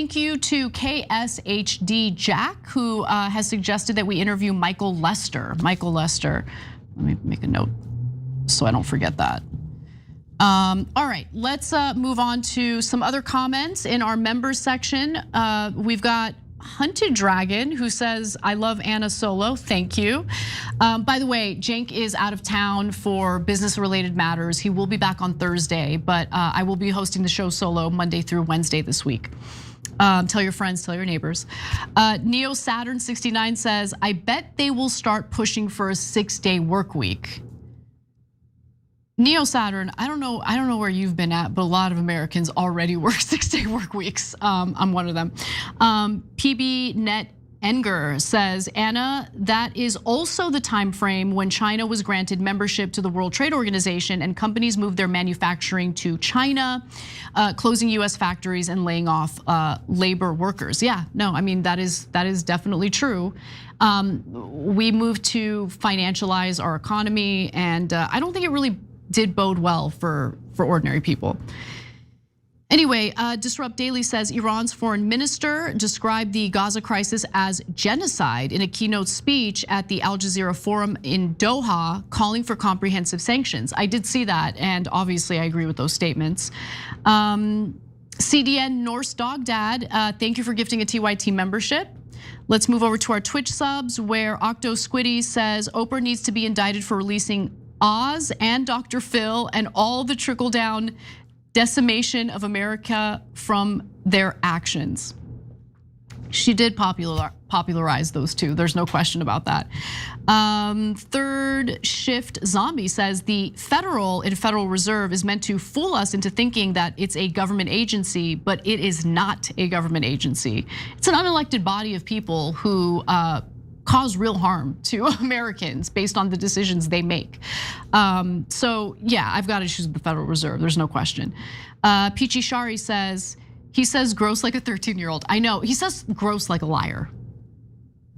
thank you to KSHD Jack, who has suggested that we interview Michael Lester. Michael Lester, let me make a note so I don't forget that. All right, let's move on to some other comments in our members section. We've got Hunted Dragon, who says, I love Anna Solo, thank you. By the way, Cenk is out of town for business-related matters. He will be back on Thursday, but I will be hosting the show solo Monday through Wednesday this week. Tell your friends, tell your neighbors. Neo Saturn 69 says, I bet they will start pushing for a 6-day work week. Neo Saturn, I don't know where you've been at, but a lot of Americans already work 6-day work weeks. I'm one of them. PB Net Enger says, Anna, that is also the time frame when China was granted membership to the World Trade Organization and companies moved their manufacturing to China, closing US factories and laying off labor workers. Yeah, no, I mean, that is definitely true. We moved to financialize our economy, and I don't think it really did bode well for ordinary people. Anyway, Disrupt Daily says Iran's foreign minister described the Gaza crisis as genocide in a keynote speech at the Al Jazeera Forum in Doha, calling for comprehensive sanctions. I did see that, and obviously I agree with those statements. CDN Norse Dog Dad, thank you for gifting a TYT membership. Let's move over to our Twitch subs, where Octo Squiddy says Oprah needs to be indicted for releasing Oz and Dr. Phil and all the trickle-down decimation of America from their actions. She did popularize those two. There's no question about that. Third Shift Zombie says the Federal Reserve is meant to fool us into thinking that it's a government agency, but it is not a government agency. It's an unelected body of people who cause real harm to Americans based on the decisions they make. So yeah, I've got issues with the Federal Reserve, there's no question. Peachy Shari says, he says gross like a 13-year-old. I know, he says gross like a liar.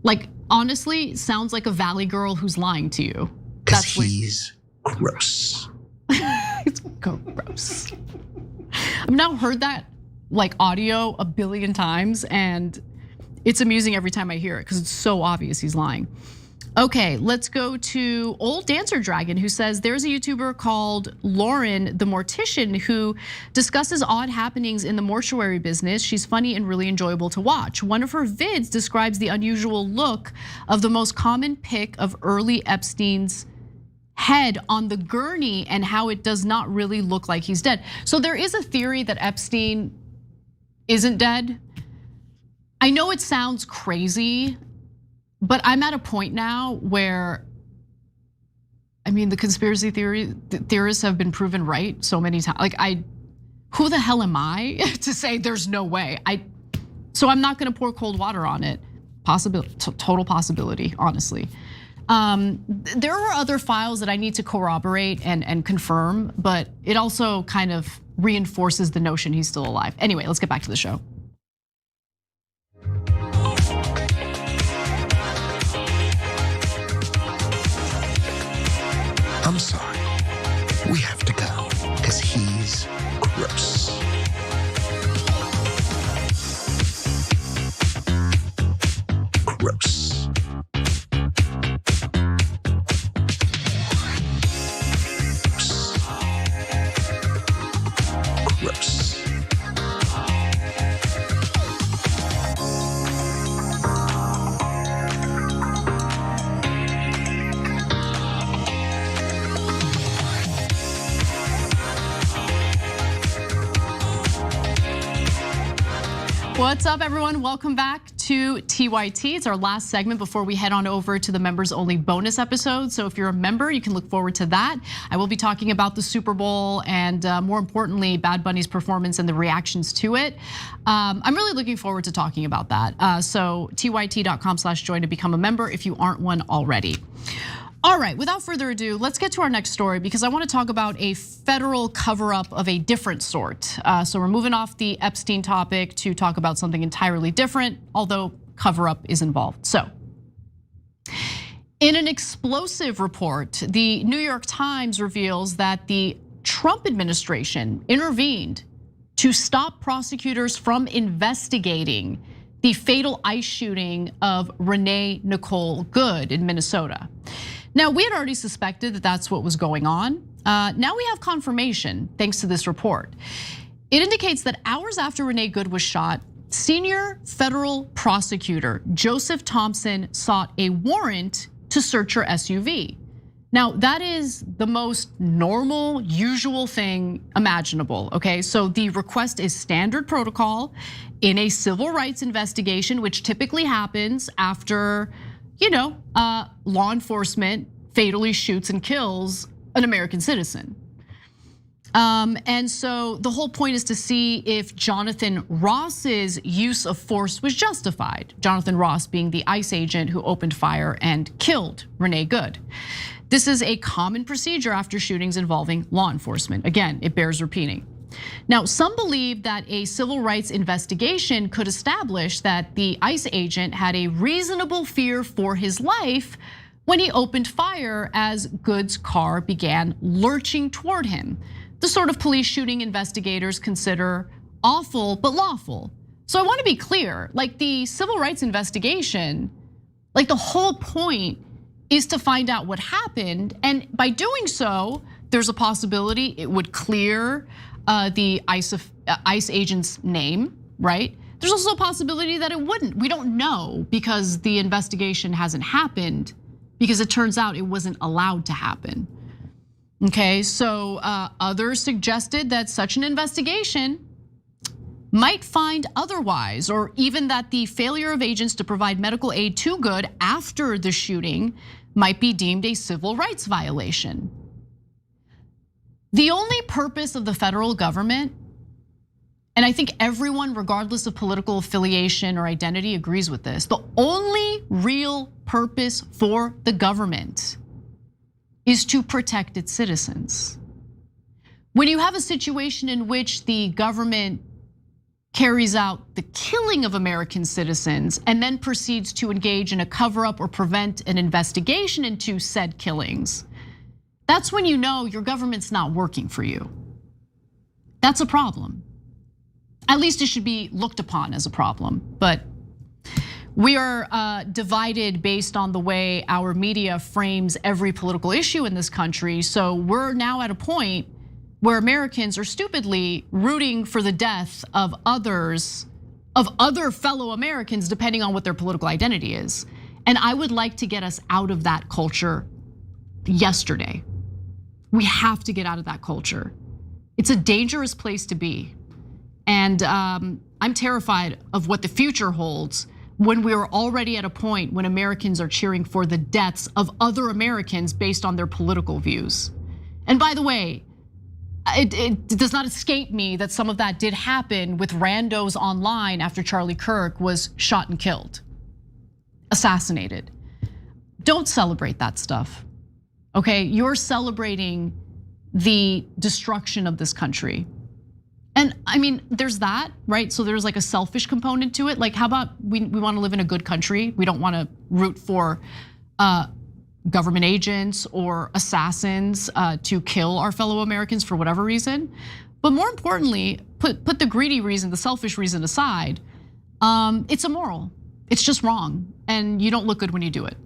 Like, honestly, sounds like a valley girl who's lying to you. That's he's gross. It's gross. I've now heard that like audio a billion times, and it's amusing every time I hear it because it's so obvious he's lying. Okay, let's go to Old Dancer Dragon, who says there's a YouTuber called Lauren the Mortician who discusses odd happenings in the mortuary business. She's funny and really enjoyable to watch. One of her vids describes the unusual look of the most common pic of early Epstein's head on the gurney and how it does not really look like he's dead. So there is a theory that Epstein isn't dead. I know it sounds crazy, but I'm at a point now where, I mean, the conspiracy theorists have been proven right so many times. Like, who the hell am I to say there's no way? So I'm not gonna pour cold water on it. Possibility, total possibility, honestly. There are other files that I need to corroborate and confirm, but it also kind of reinforces the notion he's still alive. Anyway, let's get back to the show. I'm sorry, we have to go, because he's gross. Gross. Gross. What's up, everyone? Welcome back to TYT. It's our last segment before we head on over to the members only bonus episode. So if you're a member, you can look forward to that. I will be talking about the Super Bowl and more importantly, Bad Bunny's performance and the reactions to it. I'm really looking forward to talking about that. So tyt.com/join to become a member if you aren't one already. All right, without further ado, let's get to our next story because I want to talk about a federal cover-up of a different sort. So we're moving off the Epstein topic to talk about something entirely different, although cover-up is involved. So, in an explosive report, the New York Times reveals that the Trump administration intervened to stop prosecutors from investigating the fatal ICE shooting of Renee Nicole Good in Minnesota. Now, we had already suspected that that's what was going on. Now we have confirmation thanks to this report. It indicates that hours after Renee Good was shot, senior federal prosecutor Joseph Thompson sought a warrant to search her SUV. Now, that is the most normal, usual thing imaginable, okay? So the request is standard protocol in a civil rights investigation, which typically happens after, law enforcement fatally shoots and kills an American citizen. And so the whole point is to see if Jonathan Ross's use of force was justified. Jonathan Ross being the ICE agent who opened fire and killed Renee Good. This is a common procedure after shootings involving law enforcement. Again, it bears repeating. Now, some believe that a civil rights investigation could establish that the ICE agent had a reasonable fear for his life when he opened fire as Good's car began lurching toward him. The sort of police shooting investigators consider awful but lawful. So I want to be clear, like the civil rights investigation, like the whole point is to find out what happened. And by doing so, there's a possibility it would clear the ICE agent's name, right? There's also a possibility that it wouldn't. We don't know because the investigation hasn't happened, because it turns out it wasn't allowed to happen. Okay, so others suggested that such an investigation might find otherwise, or even that the failure of agents to provide medical aid to Good after the shooting might be deemed a civil rights violation. The only purpose of the federal government, and I think everyone, regardless of political affiliation or identity, agrees with this, the only real purpose for the government is to protect its citizens. When you have a situation in which the government carries out the killing of American citizens and then proceeds to engage in a cover-up or prevent an investigation into said killings, that's when you know your government's not working for you. That's a problem. At least it should be looked upon as a problem, but we are divided based on the way our media frames every political issue in this country. So we're now at a point where Americans are stupidly rooting for the death of others, of other fellow Americans, depending on what their political identity is. And I would like to get us out of that culture yesterday. We have to get out of that culture. It's a dangerous place to be. And I'm terrified of what the future holds when we're already at a point when Americans are cheering for the deaths of other Americans based on their political views. And by the way, it does not escape me that some of that did happen with randos online after Charlie Kirk was shot and killed, assassinated. Don't celebrate that stuff, okay? You're celebrating the destruction of this country. And I mean, there's that, right? So there's like a selfish component to it. Like, how about we want to live in a good country? We don't want to root for government agents or assassins to kill our fellow Americans for whatever reason. But more importantly, put the greedy reason, the selfish reason aside. It's immoral. It's just wrong, and you don't look good when you do it.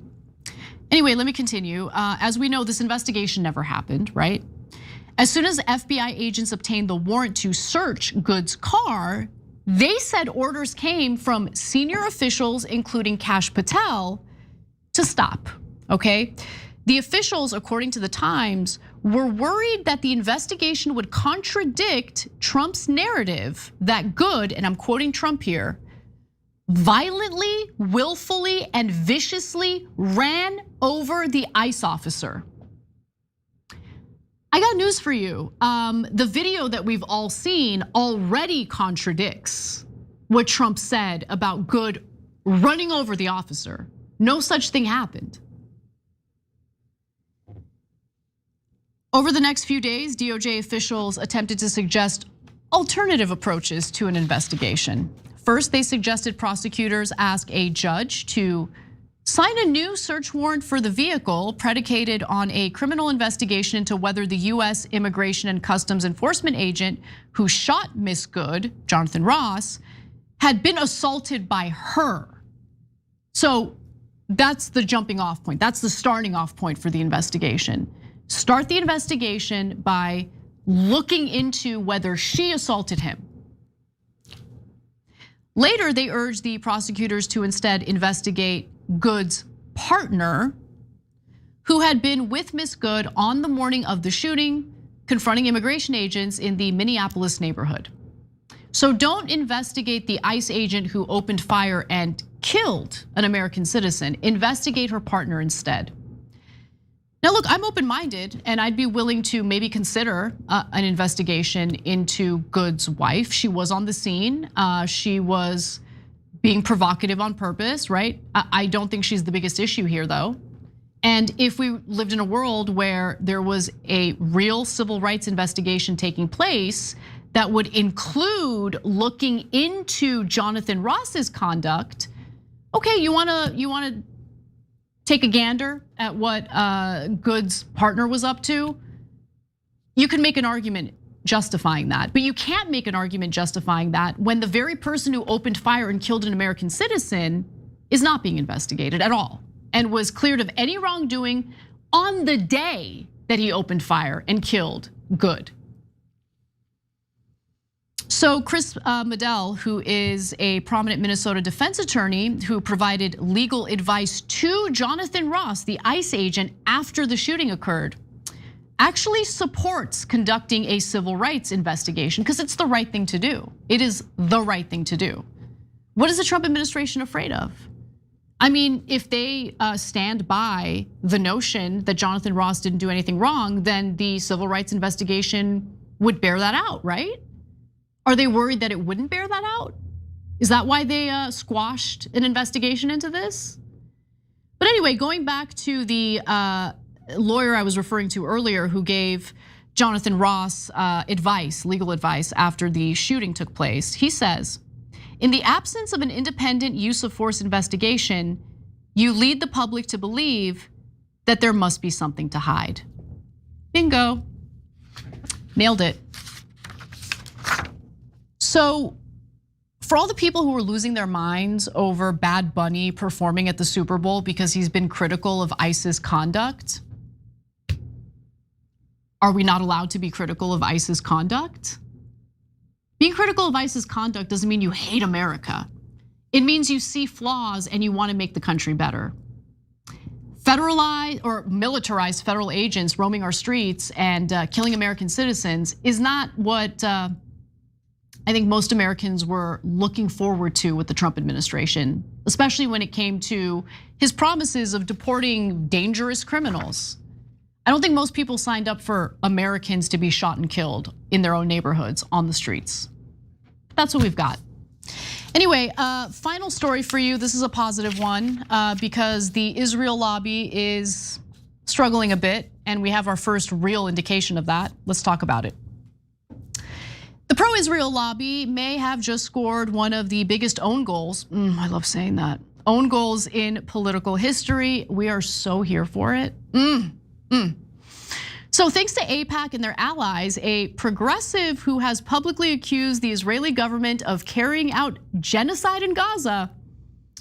Anyway, let me continue. As we know, this investigation never happened, right? As soon as FBI agents obtained the warrant to search Good's car, they said orders came from senior officials, including Kash Patel, to stop, okay? The officials, according to the Times, were worried that the investigation would contradict Trump's narrative that Good, and I'm quoting Trump here, violently, willfully, and viciously ran over the ICE officer. I got news for you. The video that we've all seen already contradicts what Trump said about Good running over the officer. No such thing happened. Over the next few days, DOJ officials attempted to suggest alternative approaches to an investigation. First, they suggested prosecutors ask a judge to signed a new search warrant for the vehicle predicated on a criminal investigation into whether the US Immigration and Customs Enforcement agent who shot Miss Good, Jonathan Ross, had been assaulted by her. So that's the jumping off point. That's the starting off point for the investigation. Start the investigation by looking into whether she assaulted him. Later, they urged the prosecutors to instead investigate Good's partner, who had been with Miss Good on the morning of the shooting, confronting immigration agents in the Minneapolis neighborhood. So don't investigate the ICE agent who opened fire and killed an American citizen. Investigate her partner instead. Now look, I'm open-minded and I'd be willing to maybe consider an investigation into Good's wife. She was on the scene, she was being provocative on purpose, right? I don't think she's the biggest issue here though. And if we lived in a world where there was a real civil rights investigation taking place that would include looking into Jonathan Ross's conduct, okay, you wanna take a gander at what Good's partner was up to, you can make an argument justifying that. But you can't make an argument justifying that when the very person who opened fire and killed an American citizen is not being investigated at all and was cleared of any wrongdoing on the day that he opened fire and killed Good. So Chris Medell, who is a prominent Minnesota defense attorney who provided legal advice to Jonathan Ross, the ICE agent, after the shooting occurred, actually supports conducting a civil rights investigation because it's the right thing to do. It is the right thing to do. What is the Trump administration afraid of? I mean, if they stand by the notion that Jonathan Ross didn't do anything wrong, then the civil rights investigation would bear that out, right? Are they worried that it wouldn't bear that out? Is that why they squashed an investigation into this? But anyway, going back to the lawyer I was referring to earlier who gave Jonathan Ross advice, legal advice after the shooting took place, he says, in the absence of an independent use of force investigation, you lead the public to believe that there must be something to hide. Bingo, nailed it. So for all the people who are losing their minds over Bad Bunny performing at the Super Bowl because he's been critical of ICE's conduct, are we not allowed to be critical of ICE's conduct? Being critical of ICE's conduct doesn't mean you hate America. It means you see flaws and you want to make the country better. Federalized or militarized federal agents roaming our streets and killing American citizens is not what I think most Americans were looking forward to with the Trump administration, especially when it came to his promises of deporting dangerous criminals. I don't think most people signed up for Americans to be shot and killed in their own neighborhoods on the streets. That's what we've got. Anyway, final story for you. This is a positive one because the Israel lobby is struggling a bit and we have our first real indication of that. Let's talk about it. The pro-Israel lobby may have just scored one of the biggest own goals. I love saying that. Own goals in political history. We are so here for it. So thanks to AIPAC and their allies, a progressive who has publicly accused the Israeli government of carrying out genocide in Gaza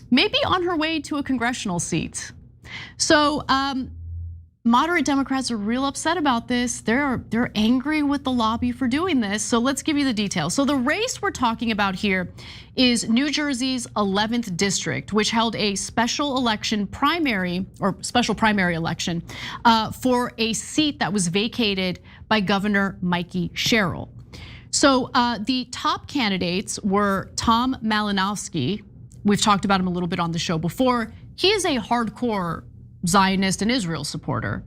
may be on her way to a congressional seat. So moderate Democrats are real upset about this. They're angry with the lobby for doing this. So let's give you the details. So the race we're talking about here is New Jersey's 11th district, which held a special election primary or special primary election for a seat that was vacated by Governor Mikey Sherrill. So the top candidates were Tom Malinowski. We've talked about him a little bit on the show before. He is a hardcore Zionist and Israel supporter.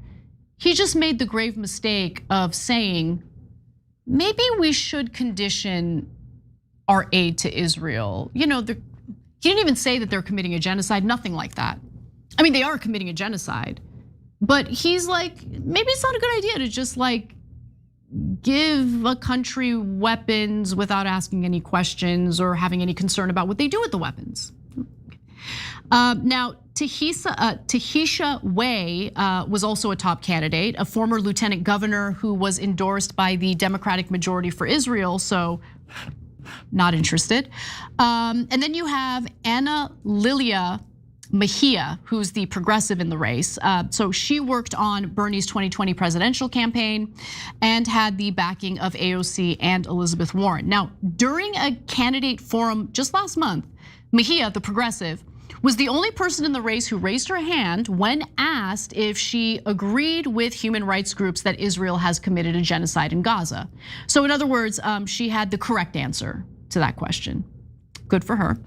He just made the grave mistake of saying, maybe we should condition our aid to Israel. You know, he didn't even say that they're committing a genocide, nothing like that. I mean, they are committing a genocide, but he's like, maybe it's not a good idea to just like give a country weapons without asking any questions or having any concern about what they do with the weapons. Now, Tahisha Wei was also a top candidate, a former lieutenant governor who was endorsed by the Democratic majority for Israel, so not interested. And then you have Anna Lilia Mejia, who's the progressive in the race. So she worked on Bernie's 2020 presidential campaign and had the backing of AOC and Elizabeth Warren. Now, during a candidate forum just last month, Mejia, the progressive, was the only person in the race who raised her hand when asked if she agreed with human rights groups that Israel has committed a genocide in Gaza. So in other words, she had the correct answer to that question. Good for her.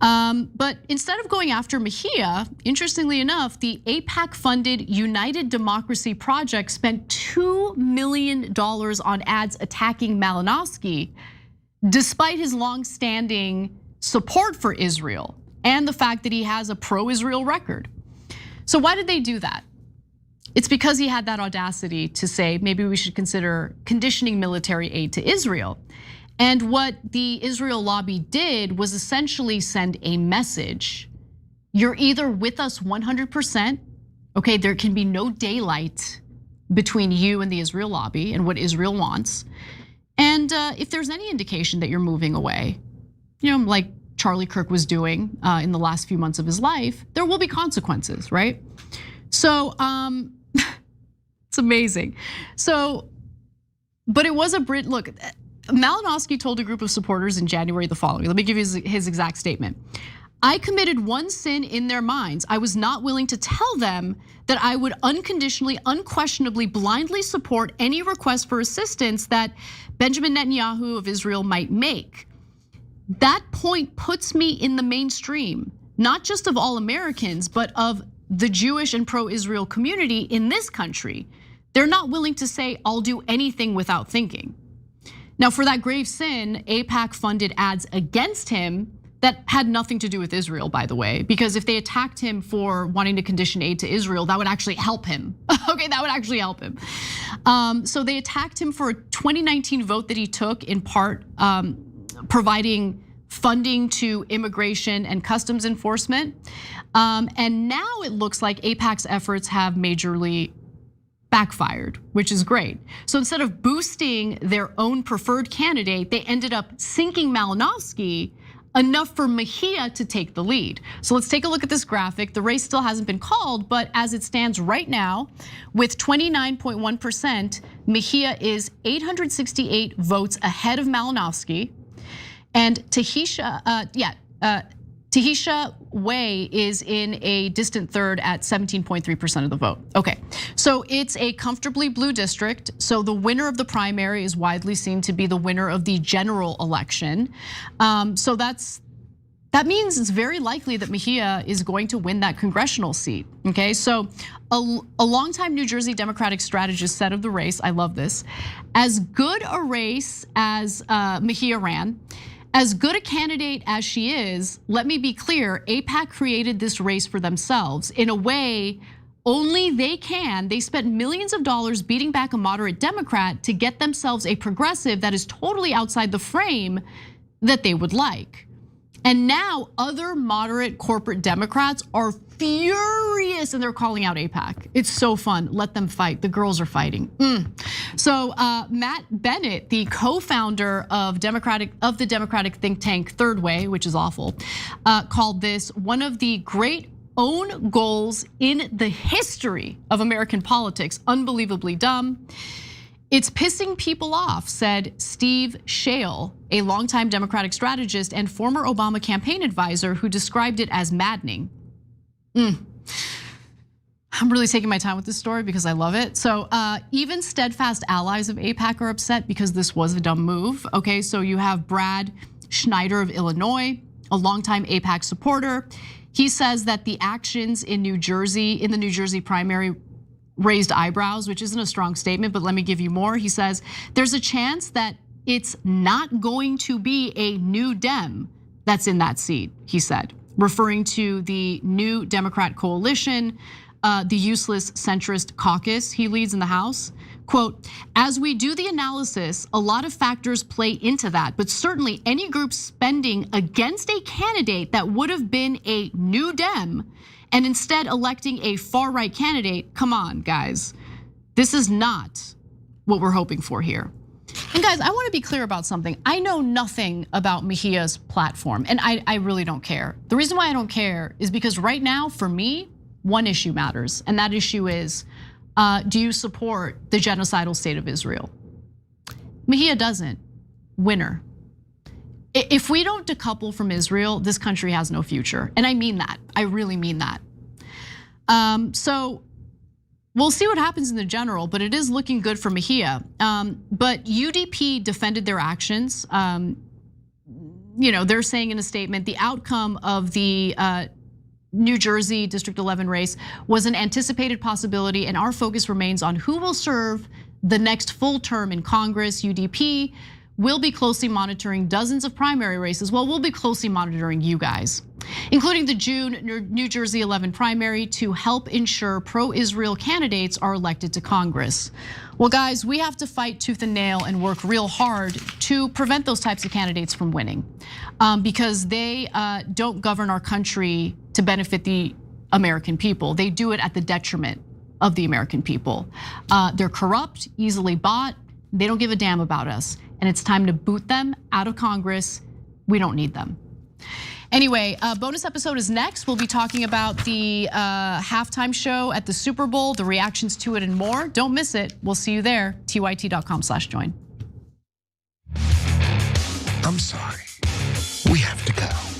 But instead of going after Mejia, interestingly enough, the AIPAC-funded United Democracy Project spent $2 million on ads attacking Malinowski, despite his long-standing support for Israel and the fact that he has a pro-Israel record. So why did they do that? It's because he had that audacity to say, maybe we should consider conditioning military aid to Israel. And what the Israel lobby did was essentially send a message. You're either with us 100%, okay, there can be no daylight between you and the Israel lobby and what Israel wants. And if there's any indication that you're moving away, like Charlie Kirk was doing in the last few months of his life, there will be consequences, right? So it's amazing. So, but it was a look, Malinowski told a group of supporters in January the following. Let me give you his exact statement. I committed one sin in their minds. I was not willing to tell them that I would unconditionally, unquestionably, blindly support any request for assistance that Benjamin Netanyahu of Israel might make. That point puts me in the mainstream, not just of all Americans, but of the Jewish and pro-Israel community in this country. They're not willing to say, I'll do anything without thinking. Now, for that grave sin, AIPAC funded ads against him that had nothing to do with Israel, by the way, because if they attacked him for wanting to condition aid to Israel, that would actually help him. Okay, that would actually help him. So they attacked him for a 2019 vote that he took, in part providing funding to immigration and customs enforcement. And now it looks like AIPAC's efforts have majorly backfired, which is great. So instead of boosting their own preferred candidate, they ended up sinking Malinowski enough for Mejia to take the lead. So let's take a look at this graphic. The race still hasn't been called, but as it stands right now, with 29.1%, Mejia is 868 votes ahead of Malinowski. And Tahisha Wei is in a distant third at 17.3% of the vote. Okay, so it's a comfortably blue district. So the winner of the primary is widely seen to be the winner of the general election. So that means it's very likely that Mejia is going to win that congressional seat. Okay, so a longtime New Jersey Democratic strategist said of the race, I love this, as good a race as Mejia ran, as good a candidate as she is, let me be clear, AIPAC created this race for themselves in a way only they can. They spent millions of dollars beating back a moderate Democrat to get themselves a progressive that is totally outside the frame that they would like. And now other moderate corporate Democrats are furious and they're calling out AIPAC. It's so fun, let them fight, the girls are fighting. So Matt Bennett, the co-founder of the Democratic think tank Third Way, which is awful, called this one of the great own goals in the history of American politics, unbelievably dumb. It's pissing people off, said Steve Shale, a longtime Democratic strategist and former Obama campaign advisor who described it as maddening. I'm really taking my time with this story because I love it. So even steadfast allies of AIPAC are upset because this was a dumb move. Okay, so you have Brad Schneider of Illinois, a longtime AIPAC supporter. He says that the actions in the New Jersey primary raised eyebrows, which isn't a strong statement, but let me give you more. He says, there's a chance that it's not going to be a new Dem that's in that seat, he said, referring to the new Democrat coalition, the useless centrist caucus he leads in the House. Quote, as we do the analysis, a lot of factors play into that, but certainly any group spending against a candidate that would have been a new Dem and instead electing a far-right candidate, come on, guys. This is not what we're hoping for here. And guys, I wanna be clear about something. I know nothing about Mejia's platform, and I really don't care. The reason why I don't care is because right now, for me, one issue matters, and that issue is, do you support the genocidal state of Israel? Mejia doesn't. Winner. If we don't decouple from Israel, this country has no future. And I mean that, I really mean that. So we'll see what happens in the general, but it is looking good for Mejia. But UDP defended their actions. They're saying in a statement, the outcome of the New Jersey District 11 race was an anticipated possibility, and our focus remains on who will serve the next full term in Congress. UDP will be closely monitoring dozens of primary races. Well, we'll be closely monitoring you guys, including the June New Jersey 11 primary, to help ensure pro-Israel candidates are elected to Congress. Well, guys, we have to fight tooth and nail and work real hard to prevent those types of candidates from winning, because they don't govern our country to benefit the American people. They do it at the detriment of the American people. They're corrupt, easily bought. They don't give a damn about us. And it's time to boot them out of Congress. We don't need them. Anyway, bonus episode is next. We'll be talking about the halftime show at the Super Bowl, the reactions to it and more. Don't miss it. We'll see you there, tyt.com/join. I'm sorry, we have to go.